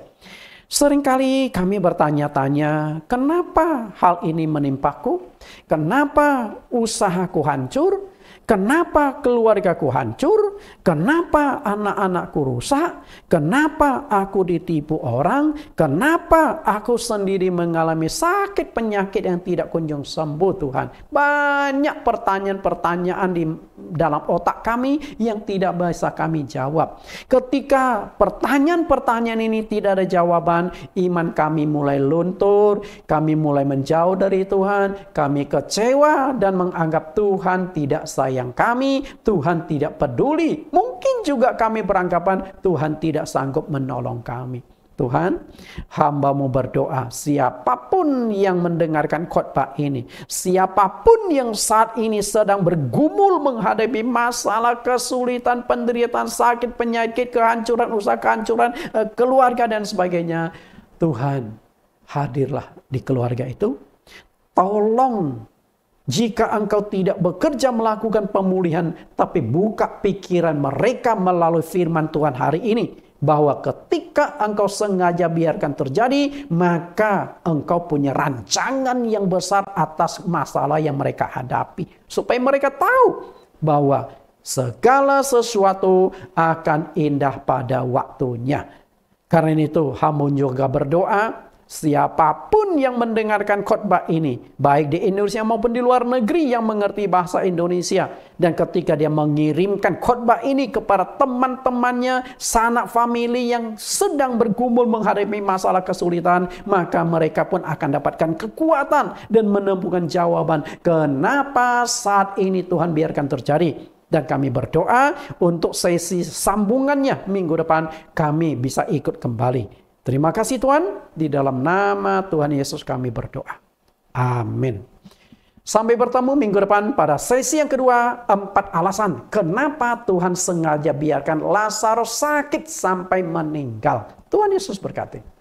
Seringkali kami bertanya-tanya, kenapa hal ini menimpaku? Kenapa usahaku hancur? Kenapa keluargaku hancur? Kenapa anak-anakku rusak? Kenapa aku ditipu orang? Kenapa aku sendiri mengalami sakit penyakit yang tidak kunjung sembuh Tuhan? Banyak pertanyaan-pertanyaan di dalam otak kami yang tidak bisa kami jawab. Ketika pertanyaan-pertanyaan ini tidak ada jawaban, iman kami mulai luntur, kami mulai menjauh dari Tuhan, kami kecewa dan menganggap Tuhan tidak sayang kami, Tuhan tidak peduli. Mungkin juga kami beranggapan Tuhan tidak sanggup menolong kami. Tuhan, hamba-Mu berdoa, siapapun yang mendengarkan khotbah ini, siapapun yang saat ini sedang bergumul menghadapi masalah, kesulitan, penderitaan, sakit, penyakit, kehancuran, usaha kehancuran, keluarga dan sebagainya, Tuhan, hadirlah di keluarga itu. Tolong Jika engkau tidak bekerja melakukan pemulihan, tapi buka pikiran mereka melalui firman Tuhan hari ini, bahwa ketika engkau sengaja biarkan terjadi, maka engkau punya rancangan yang besar atas masalah yang mereka hadapi. Supaya mereka tahu bahwa segala sesuatu akan indah pada waktunya. Karena itu, Hamun juga berdoa, siapapun yang mendengarkan khotbah ini, baik di Indonesia maupun di luar negeri yang mengerti bahasa Indonesia, dan ketika dia mengirimkan khotbah ini kepada teman-temannya, sanak famili yang sedang bergumul menghadapi masalah kesulitan, maka mereka pun akan dapatkan kekuatan dan menemukan jawaban kenapa saat ini Tuhan biarkan terjadi. Dan kami berdoa untuk sesi sambungannya minggu depan kami bisa ikut kembali. Terima kasih Tuhan, di dalam nama Tuhan Yesus kami berdoa. Amin. Sampai bertemu minggu depan pada sesi yang kedua, 4 alasan kenapa Tuhan sengaja biarkan Lazarus sakit sampai meninggal. Tuhan Yesus berkati.